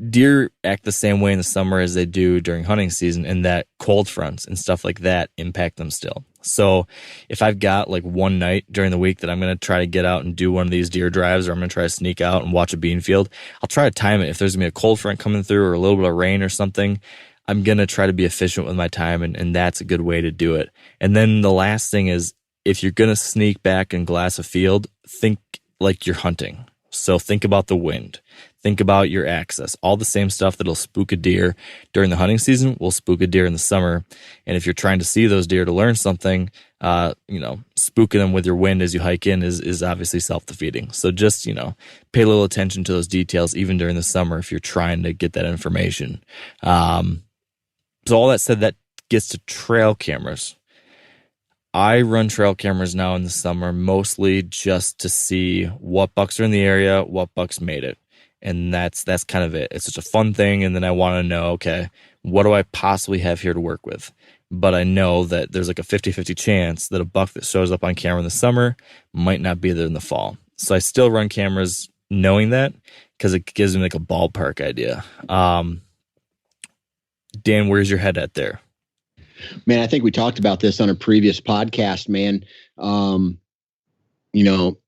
Deer act the same way in the summer as they do during hunting season, and that cold fronts and stuff like that impact them still. So if I've got like one night during the week that I'm going to try to get out and do one of these deer drives, or I'm going to try to sneak out and watch a bean field, I'll try to time it. If there's going to be a cold front coming through or a little bit of rain or something, I'm going to try to be efficient with my time, and that's a good way to do it. And then the last thing is, if you're going to sneak back and glass a field, think like you're hunting. So think about the wind. Think about your access. All the same stuff that'll spook a deer during the hunting season will spook a deer in the summer. And if you're trying to see those deer to learn something, spooking them with your wind as you hike in is obviously self-defeating. So just, pay a little attention to those details even during the summer if you're trying to get that information. So all that said, that gets to trail cameras. I run trail cameras now in the summer, mostly just to see what bucks are in the area, what bucks made it. And that's kind of it. It's just a fun thing. And then I want to know, okay, what do I possibly have here to work with? But I know that there's like a 50-50 chance that a buck that shows up on camera in the summer might not be there in the fall. So I still run cameras knowing that because it gives me like a ballpark idea. Dan, where's your head at there? Man, I think we talked about this on a previous podcast, man.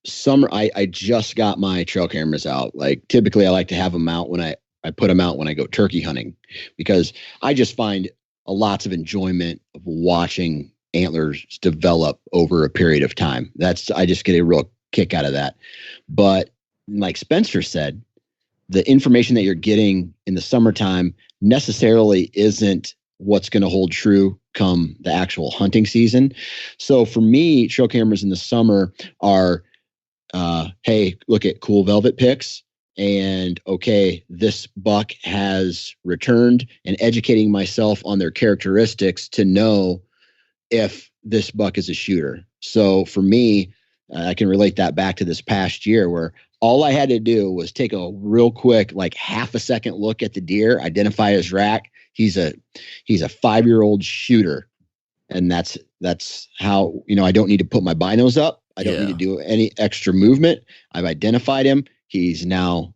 Summer, I just got my trail cameras out. Like typically I like to have them out when I put them out when I go turkey hunting, because I just find lots of enjoyment of watching antlers develop over a period of time. I just get a real kick out of that. But like Spencer said, the information that you're getting in the summertime necessarily isn't what's going to hold true come the actual hunting season. So for me, trail cameras in the summer are, hey, look at cool velvet pics, and okay, this buck has returned, and educating myself on their characteristics to know if this buck is a shooter. So for me, I can relate that back to this past year where all I had to do was take a real quick, like half a second look at the deer, identify his rack. He's a 5-year-old shooter. And that's how, I don't need to put my binos up. I don't need to do any extra movement. I've identified him. Now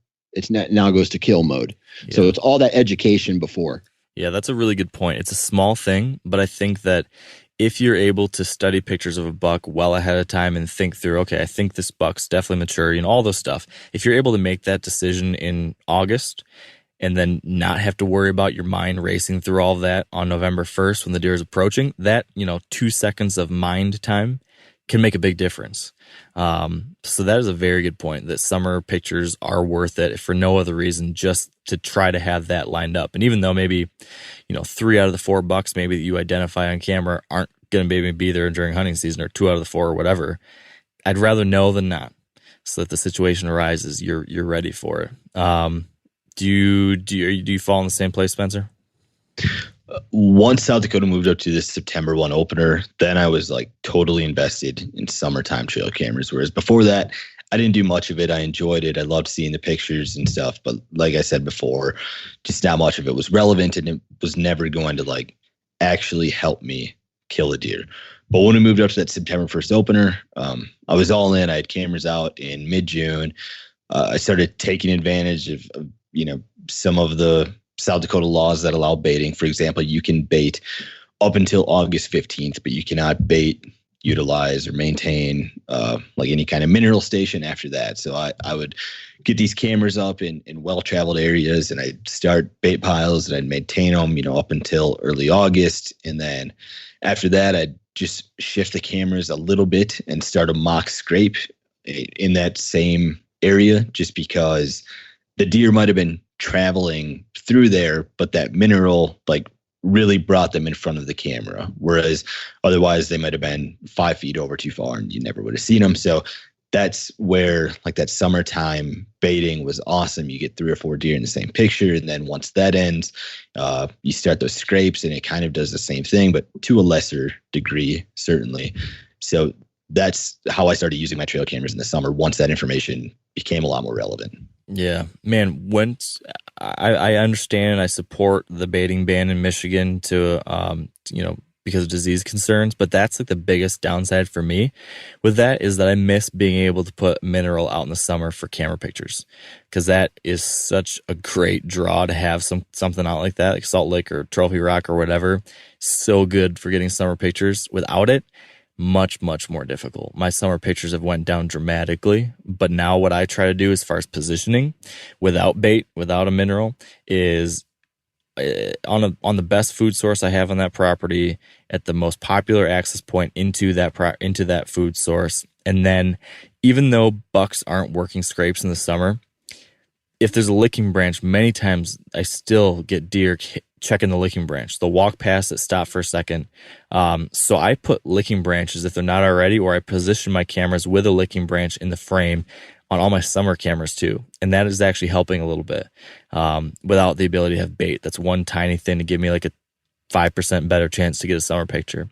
goes to kill mode. Yeah. So it's all that education before. Yeah, that's a really good point. It's a small thing, but I think that if you're able to study pictures of a buck well ahead of time and think through, okay, I think this buck's definitely mature, all those stuff. If you're able to make that decision in August and then not have to worry about your mind racing through all of that on November 1st when the deer is approaching, that, 2 seconds of mind time can make a big difference. So that is a very good point, that summer pictures are worth it for no other reason, just to try to have that lined up. And even though maybe, 3 out of the 4 bucks maybe that you identify on camera aren't going to maybe be there during hunting season, or 2 out of the 4 or whatever, I'd rather know than not, so that the situation arises, you're ready for it. Do you fall in the same place, Spencer? Once South Dakota moved up to this September 1 opener, then I was like totally invested in summertime trail cameras. Whereas before that, I didn't do much of it. I enjoyed it. I loved seeing the pictures and stuff. But like I said before, just not much of it was relevant, and it was never going to like actually help me kill a deer. But when we moved up to that September 1st opener, I was all in. I had cameras out in mid-June. I started taking advantage of some of the South Dakota laws that allow baiting. For example, you can bait up until August 15th, but you cannot bait, utilize, or maintain like any kind of mineral station after that. So I would get these cameras up in well-traveled areas, and I'd start bait piles, and I'd maintain them, up until early August. And then after that, I'd just shift the cameras a little bit and start a mock scrape in that same area, just because the deer might have been traveling through there, but that mineral like really brought them in front of the camera, whereas otherwise they might have been 5 feet over too far and you never would have seen them. So that's where like that summertime baiting was awesome. You get 3 or 4 deer in the same picture, and then once that ends, you start those scrapes, and it kind of does the same thing, but to a lesser degree, certainly. So that's how I started using my trail cameras in the summer, once that information became a lot more relevant. Yeah, man, once I understand and I support the baiting ban in Michigan to, because of disease concerns, but that's like the biggest downside for me with that, is that I miss being able to put mineral out in the summer for camera pictures, because that is such a great draw to have something out like that, like Salt Lake or Trophy Rock or whatever. So good for getting summer pictures. Without it, much, much more difficult. My summer pictures have went down dramatically, but now what I try to do as far as positioning without bait, without a mineral, is on the best food source I have on that property, at the most popular access point into that food source, And then even though bucks aren't working scrapes in the summer, if there's a licking branch, many times I still get deer checking the licking branch. They'll walk past it, stop for a second. So I put licking branches if they're not already, or I position my cameras with a licking branch in the frame on all my summer cameras too. And that is actually helping a little bit without the ability to have bait. That's one tiny thing to give me like a 5% better chance to get a summer picture.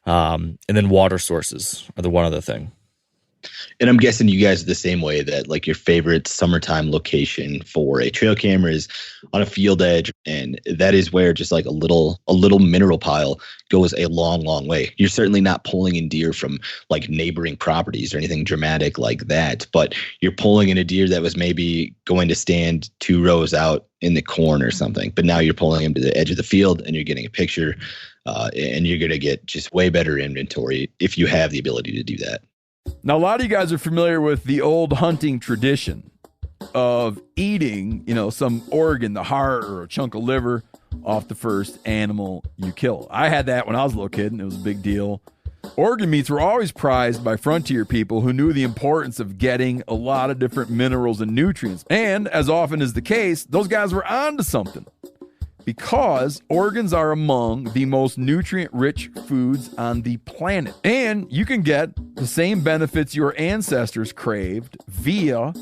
And then water sources are the one other thing. And I'm guessing you guys are the same way, that like your favorite summertime location for a trail camera is on a field edge. And that is where just like a little mineral pile goes a long, long way. You're certainly not pulling in deer from like neighboring properties or anything dramatic like that, but you're pulling in a deer that was maybe going to stand 2 rows out in the corn or something. But now you're pulling him to the edge of the field and you're getting a picture, and you're going to get just way better inventory if you have the ability to do that. Now, a lot of you guys are familiar with the old hunting tradition of eating, some organ, the heart or a chunk of liver off the first animal you kill. I had that when I was a little kid, and it was a big deal. Organ meats were always prized by frontier people who knew the importance of getting a lot of different minerals and nutrients. And as often is the case, those guys were onto something, because organs are among the most nutrient-rich foods on the planet. And you can get the same benefits your ancestors craved via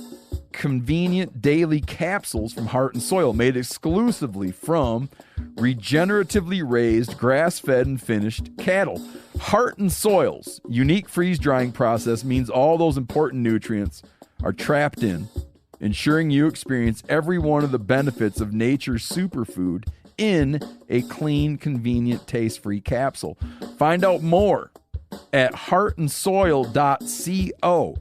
convenient daily capsules from Heart and Soil, made exclusively from regeneratively raised, grass-fed, and finished cattle. Heart and Soil's unique freeze-drying process means all those important nutrients are trapped in, ensuring you experience every one of the benefits of nature's superfood in a clean, convenient, taste-free capsule. Find out more at heartandsoil.co,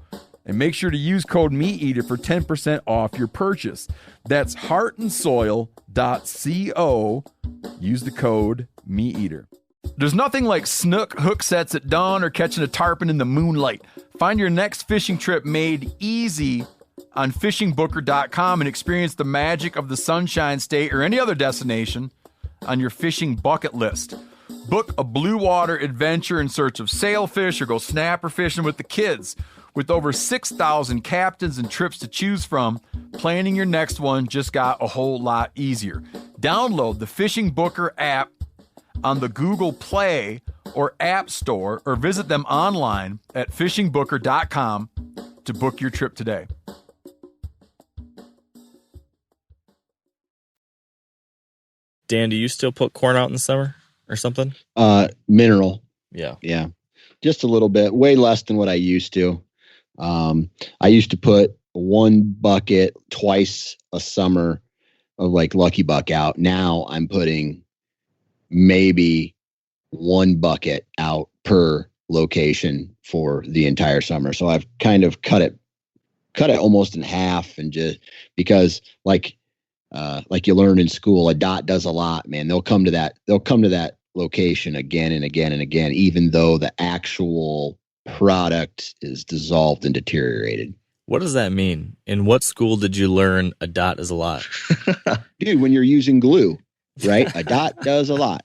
and make sure to use code MeatEater for 10% off your purchase. That's heartandsoil.co. Use the code MeatEater. There's nothing like snook hook sets at dawn or catching a tarpon in the moonlight. Find your next fishing trip made easy on fishingbooker.com and experience the magic of the Sunshine State or any other destination on your fishing bucket list. Book a blue water adventure in search of sailfish or go snapper fishing with the kids. With over 6,000 captains and trips to choose from, planning your next one just got a whole lot easier. Download the Fishing Booker app on the Google Play or App Store, or visit them online at fishingbooker.com to book your trip today. Dan, do you still put corn out in the summer or something? Mineral. Yeah. Yeah. Just a little bit, way less than what I used to. I used to put 1 bucket twice a summer of like Lucky Buck out. Now I'm putting maybe 1 bucket out per location for the entire summer. So I've kind of cut it almost in half, and just because like you learned in school, a dot does a lot, man. They'll come to that location again and again and again, even though the actual product is dissolved and deteriorated. What does that mean? In what school did you learn a dot is a lot? Dude, when you're using glue, right? A dot does a lot.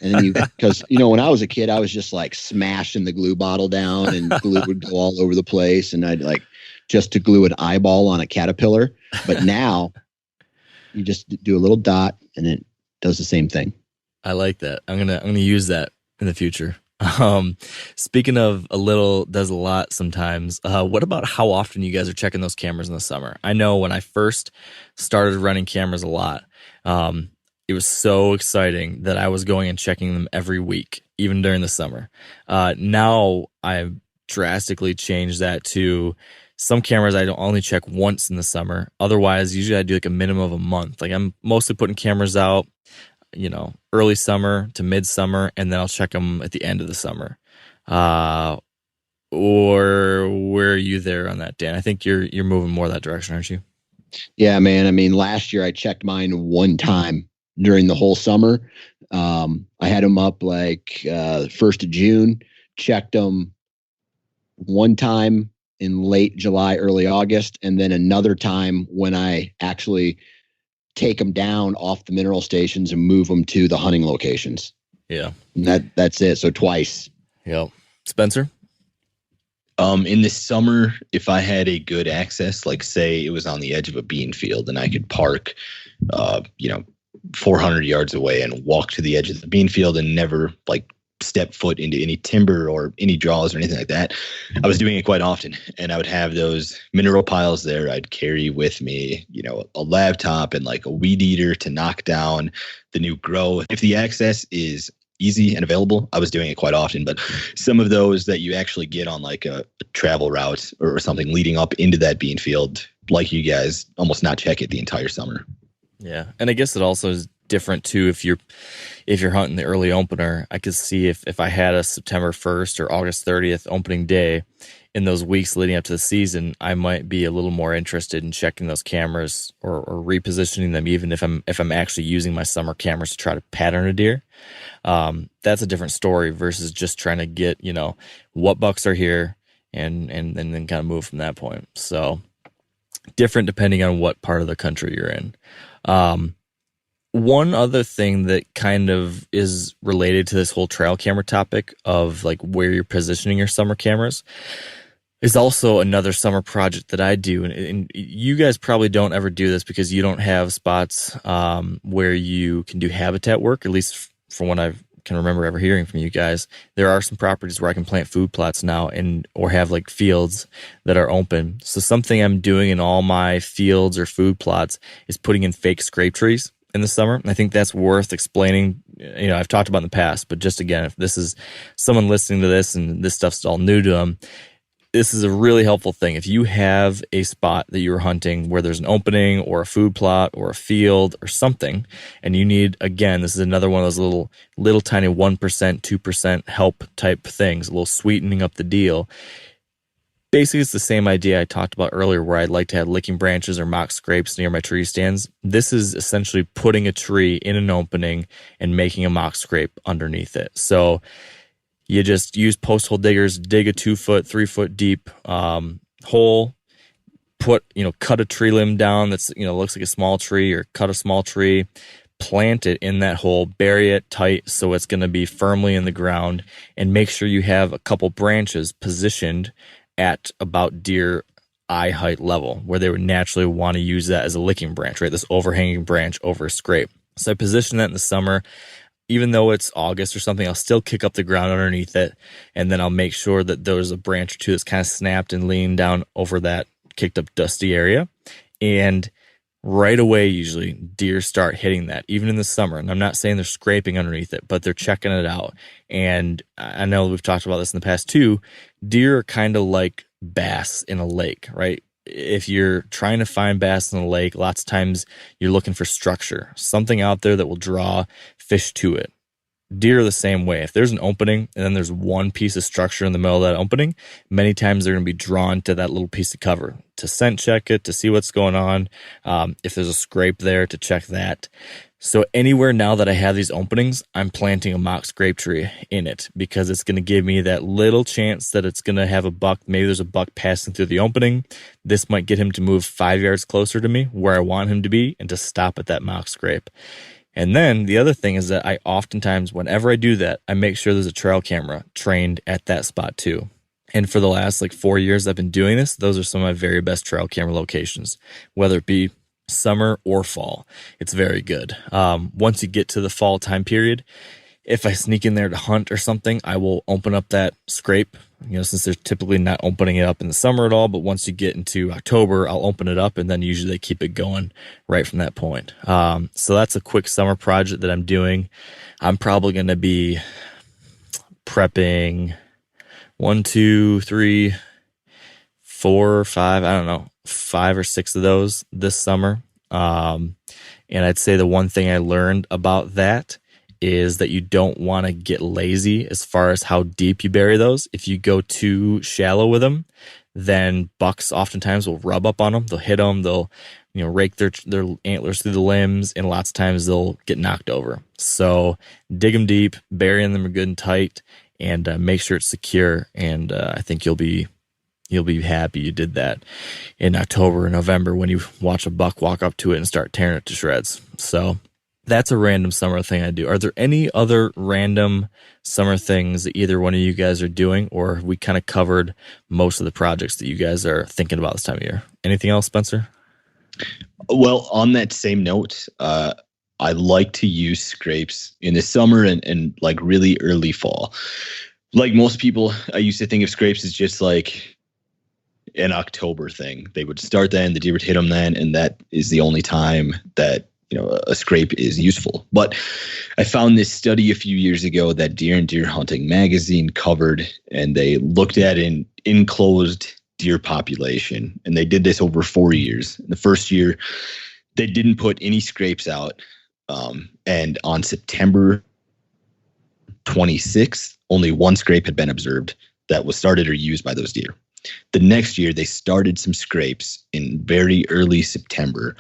And then because when I was a kid, I was just like smashing the glue bottle down, and glue would go all over the place, and I'd like just to glue an eyeball on a caterpillar. But now you just do a little dot and it does the same thing. I like that. I'm gonna use that in the future. Speaking of a little does a lot sometimes, what about how often you guys are checking those cameras in the summer? I know when I first started running cameras a lot, it was so exciting that I was going and checking them every week, even during the summer. Now I've drastically changed that to some cameras I don't only check once in the summer. Otherwise, usually I do like a minimum of a month. Like I'm mostly putting cameras out, early summer to midsummer, and then I'll check them at the end of the summer. Or where are you there on that, Dan? I think you're moving more that direction, aren't you? Yeah, man. I mean, last year I checked mine 1 time during the whole summer. I had them up like 1st of June, checked them 1 time in late July, early August, and then another time when I actually take them down off the mineral stations and move them to the hunting locations. Yeah. And that's it. So twice. Yep. Spencer? In the summer, if I had a good access, like say it was on the edge of a bean field and I could park, 400 yards away and walk to the edge of the bean field and never like step foot into any timber or any draws or anything like that, I was doing it quite often. And I would have those mineral piles there. I'd carry with me, a laptop and like a weed eater to knock down the new growth. If the access is easy and available, I was doing it quite often. But some of those that you actually get on like a travel route or something leading up into that bean field, like you guys, almost not check it the entire summer. Yeah, and I guess it also is different too if you're hunting the early opener. I could see if I had a September 1st or August 30th opening day in those weeks leading up to the season, I might be a little more interested in checking those cameras or repositioning them, even if I'm actually using my summer cameras to try to pattern a deer. That's a different story versus just trying to get what bucks are here and then kind of move from that point. So different depending on what part of the country you're in. One other thing that kind of is related to this whole trail camera topic of like where you're positioning your summer cameras is also another summer project that I do. And you guys probably don't ever do this because you don't have spots where you can do habitat work, at least from what I can remember ever hearing from you guys. There are some properties where I can plant food plots now or have like fields that are open. So something I'm doing in all my fields or food plots is putting in fake scrape trees in the summer. And I think that's worth explaining. I've talked about in the past, but just again, if this is someone listening to this and this stuff's all new to them, this is a really helpful thing. If you have a spot that you're hunting where there's an opening or a food plot or a field or something, and you need, again, this is another one of those little tiny 1%, 2% help type things, a little sweetening up the deal. Basically, it's the same idea I talked about earlier where I'd like to have licking branches or mock scrapes near my tree stands. This is essentially putting a tree in an opening and making a mock scrape underneath it. So you just use post hole diggers, dig a 2-foot, 3-foot deep hole, cut a tree limb down that's, looks like a small tree, or cut a small tree, plant it in that hole, bury it tight so it's going to be firmly in the ground, and make sure you have a couple branches positioned at about deer eye height level where they would naturally want to use that as a licking branch, right? This overhanging branch over a scrape. So I position that in the summer. Even though it's August or something, I'll still kick up the ground underneath it, and then I'll make sure that there's a branch or two that's kind of snapped and leaned down over that kicked up dusty area. And right away, usually, deer start hitting that, even in the summer. And I'm not saying they're scraping underneath it, but they're checking it out. And I know we've talked about this in the past too. Deer are kind of like bass in a lake, right? If you're trying to find bass in a lake, lots of times you're looking for structure, something out there that will draw fish to it. Deer are the same way. If there's an opening and then there's one piece of structure in the middle of that opening, many times they're going to be drawn to that little piece of cover to scent check it, to see what's going on. If there's a scrape there, to check that. So anywhere now that I have these openings, I'm planting a mock scrape tree in it because it's going to give me that little chance that it's going to have a buck. Maybe there's a buck passing through the opening. This might get him to move 5 yards closer to me where I want him to be and to stop at that mock scrape. And then the other thing is that I oftentimes, whenever I do that, I make sure there's a trail camera trained at that spot too. And for the last 4 years I've been doing this, those are some of my very best trail camera locations, whether it be summer or fall. It's very good. Once you get to the fall time period, if I sneak in there to hunt or something, I will open up that scrape, since they're typically not opening it up in the summer at all. But once you get into October, I'll open it up, and then usually they keep it going right from that point. So that's a quick summer project that I'm doing. I'm probably going to be prepping 1, 2, 3, 4, 5, I don't know, 5 or 6 of those this summer. And I'd say the one thing I learned about that is that you don't want to get lazy as far as how deep you bury those. If you go too shallow with them, then bucks oftentimes will rub up on them. They'll hit them. They'll, rake their antlers through the limbs, and lots of times they'll get knocked over. So dig them deep, bury them good and tight, and make sure it's secure. And I think you'll be happy you did that in October or November when you watch a buck walk up to it and start tearing it to shreds. So That's a random summer thing I do. Are there any other random summer things that either one of you guys are doing, or have we kind of covered most of the projects that you guys are thinking about this time of year? Anything else, Spencer? Well, on that same note, I like to use scrapes in the summer and like really early fall. Like most people, I used to think of scrapes as just like an October thing. They would start then, the deer would hit them then, and that is the only time that a scrape is useful. But I found this study a few years ago that Deer and Deer Hunting magazine covered, and they looked at an enclosed deer population, and they did this over 4 years. The first year, they didn't put any scrapes out, and on September 26th, only one scrape had been observed that was started or used by those deer. The next year, they started some scrapes in very early September.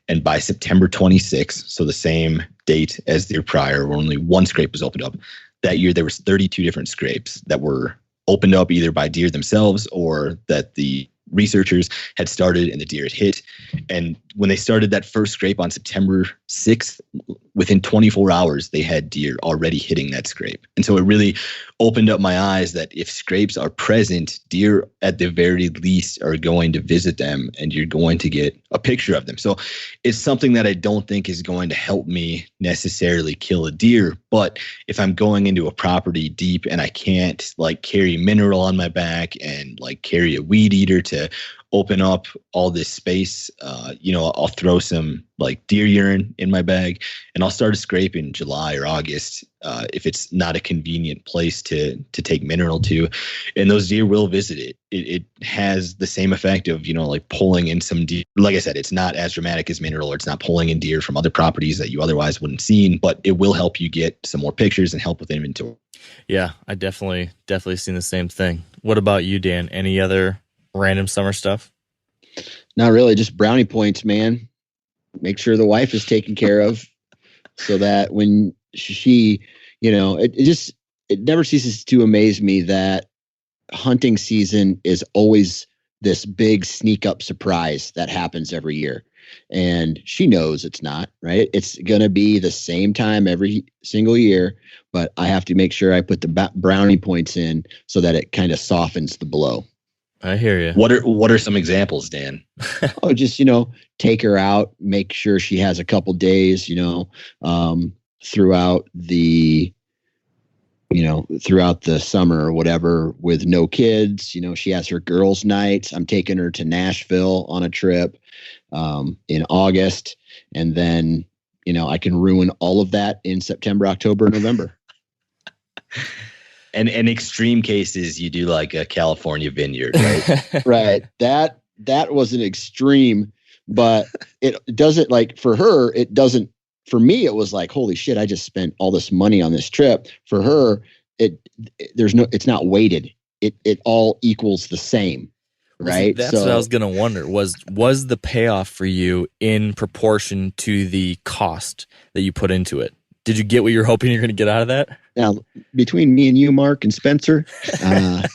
And by September 26th, so the same date as the year prior, where only one scrape was opened up, that year there was 32 different scrapes that were opened up either by deer themselves or that the researchers had started and the deer had hit. And when they started that first scrape on September 6th, within 24 hours, they had deer already hitting that scrape. And so it really opened up my eyes that if scrapes are present, deer at the very least are going to visit them and you're going to get a picture of them. So it's something that I don't think is going to help me necessarily kill a deer. But if I'm going into a property deep and I can't like carry mineral on my back and like carry a weed eater to open up all this space, I'll throw some like deer urine in my bag and I'll start a scrape in July or August if it's not a convenient place to take mineral to, and those deer will visit it. It has the same effect of, like pulling in some deer. Like I said, it's not as dramatic as mineral, or it's not pulling in deer from other properties that you otherwise wouldn't seen, but it will help you get some more pictures and help with inventory. Yeah, I definitely seen the same thing. What about you, Dan? Any other random summer stuff? Not really, just brownie points, man. Make sure the wife is taken care of so that when she, it never ceases to amaze me that hunting season is always this big sneak up surprise that happens every year. And she knows it's not, right? It's going to be the same time every single year, but I have to make sure I put the brownie points in so that it kind of softens the blow. I hear you. What are some examples, Dan? Just, take her out, make sure she has a couple days, throughout the summer or whatever with no kids. She has her girls' nights. I'm taking her to Nashville on a trip in August. And then, I can ruin all of that in September, October, November. And in extreme cases, you do like a California vineyard, right? Right. That was an extreme, but it doesn't, like, for her, it doesn't. For me, it was like, holy shit, I just spent all this money on this trip. For her, it's not weighted. It all equals the same. Right. That's what I was going to wonder was the payoff for you in proportion to the cost that you put into it? Did you get what you're hoping you're going to get out of that? Now, between me and you, Mark and Spencer,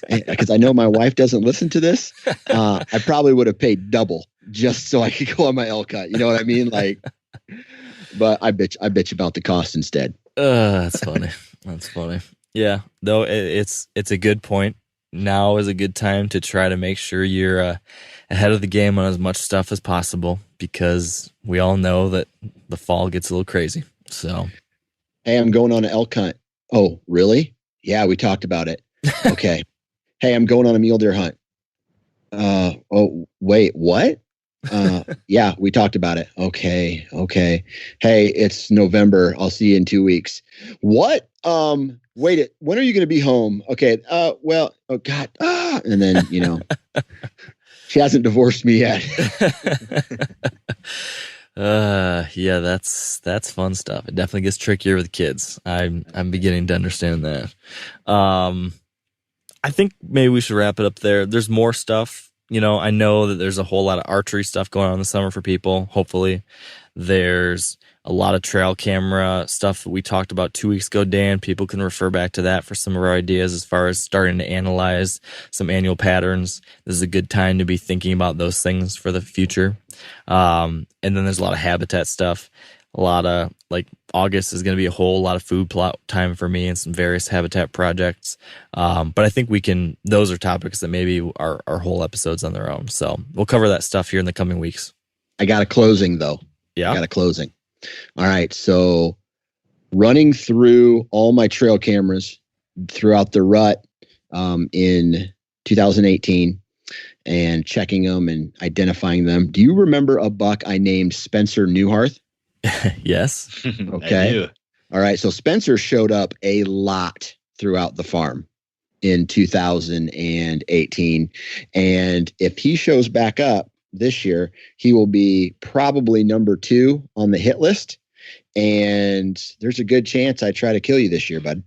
because I know my wife doesn't listen to this, I probably would have paid double just so I could go on my elk hunt. You know what I mean? Like, but I bitch about the cost instead. That's funny. That's funny. Yeah, though it's a good point. Now is a good time to try to make sure you're ahead of the game on as much stuff as possible, because we all know that the fall gets a little crazy. So, hey, I'm going on an elk hunt. Oh, really? Yeah, we talked about it. Okay. Hey, I'm going on a mule deer hunt. Oh, wait, what? Yeah, we talked about it. Okay. Hey, it's November. I'll see you in 2 weeks. What? Wait, when are you going to be home? Okay. Well, oh God. And then, she hasn't divorced me yet. Yeah, that's fun stuff. It definitely gets trickier with kids. I'm beginning to understand that. I think maybe we should wrap it up there. There's more stuff. I know that there's a whole lot of archery stuff going on in the summer for people. Hopefully there's a lot of trail camera stuff that we talked about 2 weeks ago, Dan. People can refer back to that for some of our ideas as far as starting to analyze some annual patterns. This is a good time to be thinking about those things for the future. And then there's a lot of habitat stuff. a lot of like August is going to be a whole lot of food plot time for me and some various habitat projects. But I think those are topics that maybe are whole episodes on their own. So we'll cover that stuff here in the coming weeks. I got a closing though. Yeah. I got a closing. All right. So running through all my trail cameras throughout the rut in 2018 and checking them and identifying them. Do you remember a buck I named Spencer Neuharth? Yes. Okay. I do. All right. So Spencer showed up a lot throughout the farm in 2018. And if he shows back up this year, he will be probably number 2 on the hit list. And there's a good chance I try to kill you this year, bud.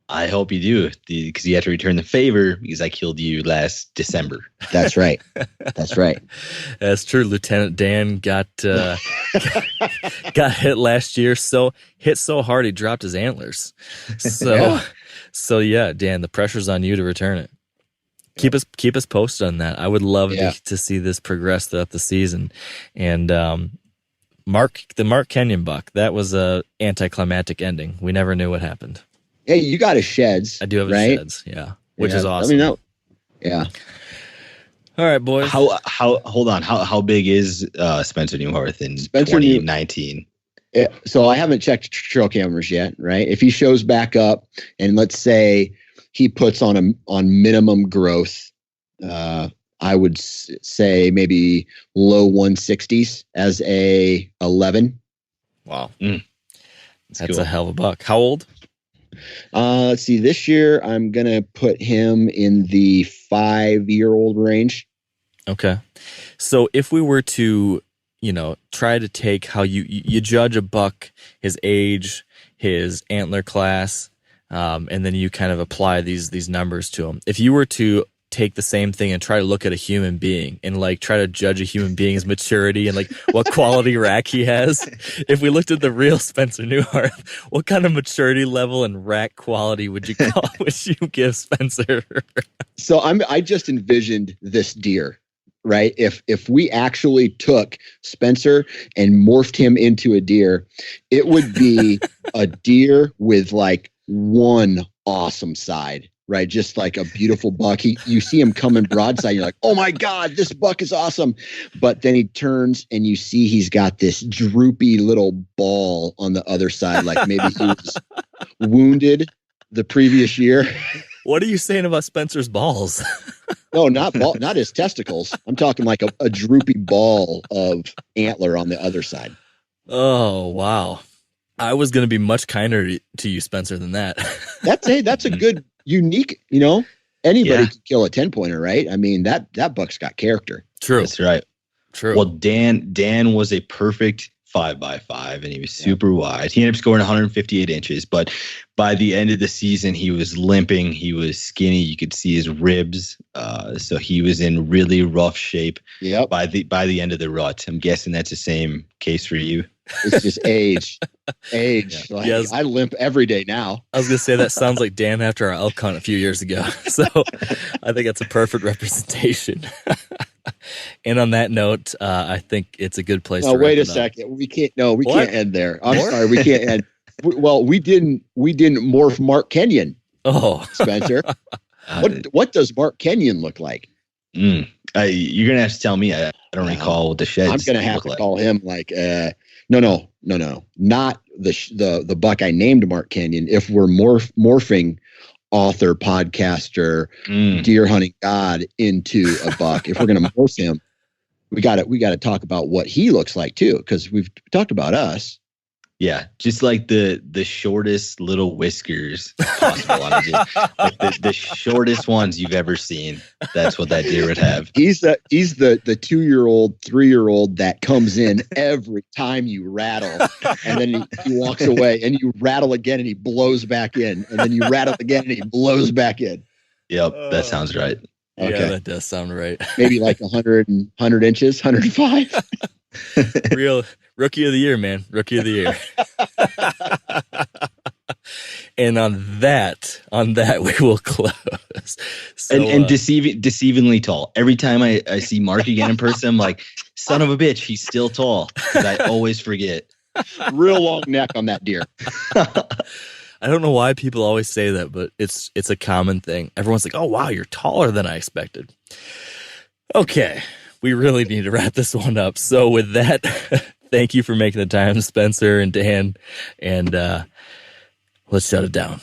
I hope you do, because you have to return the favor because I killed you last December. That's right. That's right. That's true. Lieutenant Dan got got hit last year. Hit so hard he dropped his antlers. So yeah, Dan, the pressure's on you to return it. Keep us posted on that. I would love to see this progress throughout the season. And the Mark Kenyon buck, that was a anticlimactic ending. We never knew what happened. Hey, you got his sheds. I do have right? his sheds, yeah, which is awesome. I mean, yeah. All right, boys. Hold on. How big is Spencer Neuharth in 2019? So I haven't checked trail cameras yet, right? If he shows back up and let's say he puts on minimum growth, I would say maybe low 160s as a 11. Wow. That's cool. a hell of a buck. How old? Let's see. This year, I'm going to put him in the 5-year-old range. Okay. So if we were to, try to take how you judge a buck, his age, his antler class, and then you kind of apply these numbers to him. If you were to take the same thing and try to look at a human being and like try to judge a human being's maturity and like what quality rack he has. If we looked at the real Spencer Neuharth, what kind of maturity level and rack quality would you give Spencer? So I just envisioned this deer, right? If we actually took Spencer and morphed him into a deer, it would be a deer with like one awesome side. Right, just like a beautiful buck. You see him coming broadside. You're like, oh my God, this buck is awesome. But then he turns and you see he's got this droopy little ball on the other side, like maybe he was wounded the previous year. What are you saying about Spencer's balls? No, not his testicles. I'm talking like a droopy ball of antler on the other side. Oh wow, I was going to be much kinder to you, Spencer, than that. That's a good. Unique, anybody can kill a 10-pointer, right? I mean, that buck's got character. True. That's right. True. Well, Dan was a perfect 5x5 and he was super wide. He ended up scoring 158 inches, but by the end of the season, he was limping. He was skinny. You could see his ribs. So he was in really rough shape by the end of the rut. I'm guessing that's the same case for you. It's just age. Yeah. Like, yes. I limp every day now. I was going to say that sounds like Dan after our elk hunt a few years ago. So I think that's a perfect representation. And on that note, I think it's a good place to wrap wait a it up. second. We can't end there. I'm sorry. We can't end. Well, we didn't morph Mark Kenyon. Oh, Spencer. What does Mark Kenyon look like? You're going to have to tell me. I don't recall what the sheds I'm going to have to call him like, no, not the buck I named Mark Kenyon. If we're morphing author, podcaster, deer hunting god into a buck, if we're going to morph him, we got to talk about what he looks like too, because we've talked about us. Yeah, just like the shortest little whiskers possible. Like the shortest ones you've ever seen. That's what that deer would have. He's the 2-year-old, 3-year-old that comes in every time you rattle, and then he walks away, and you rattle again, and he blows back in, and then you rattle again, and he blows back in. Yep, that sounds right. Okay. Okay. Yeah, that does sound right. Maybe like 100 inches, 105. Real rookie of the year, man. Rookie of the year. And on that, we will close. So, and deceivingly tall. Every time I see Mark again in person, I'm like, son of a bitch, he's still tall. Because I always forget. Real long neck on that deer. I don't know why people always say that, but it's a common thing. Everyone's like, "Oh wow, you're taller than I expected." Okay, we really need to wrap this one up. So with that, thank you for making the time, Spencer and Dan, and let's shut it down.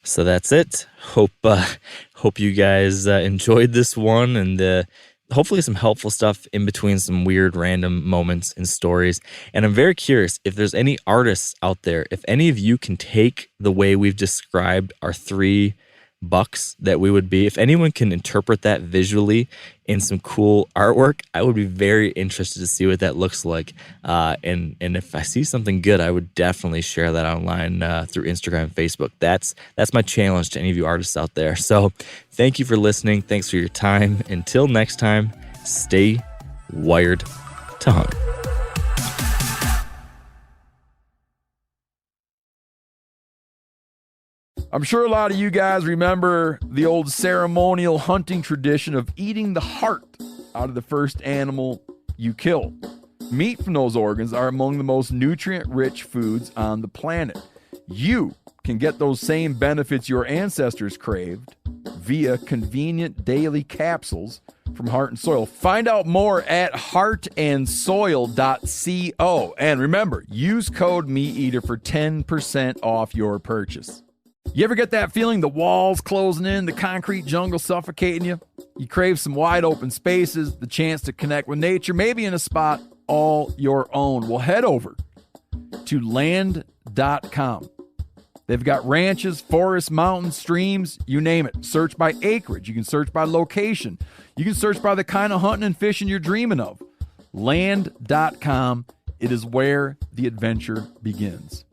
So that's it. Hope you guys enjoyed this one, and hopefully some helpful stuff in between some weird random moments and stories. And I'm very curious if there's any artists out there, if any of you can take the way we've described our 3 bucks that we would be, if anyone can interpret that visually in some cool artwork, I would be very interested to see what that looks like. And if I see something good, I would definitely share that online through Instagram and Facebook. That's my challenge to any of you artists out there. So thank you for listening. Thanks for your time. Until next time, stay wired to hunt. I'm sure a lot of you guys remember the old ceremonial hunting tradition of eating the heart out of the first animal you kill. Meat from those organs are among the most nutrient-rich foods on the planet. You can get those same benefits your ancestors craved via convenient daily capsules from Heart and Soil. Find out more at heartandsoil.co. And remember, use code MeatEater for 10% off your purchase. You ever get that feeling the walls closing in, the concrete jungle suffocating you? You crave some wide open spaces, the chance to connect with nature, maybe in a spot all your own. Well, head over to land.com. They've got ranches, forests, mountains, streams, you name it. Search by acreage. You can search by location. You can search by the kind of hunting and fishing you're dreaming of. Land.com. It is where the adventure begins.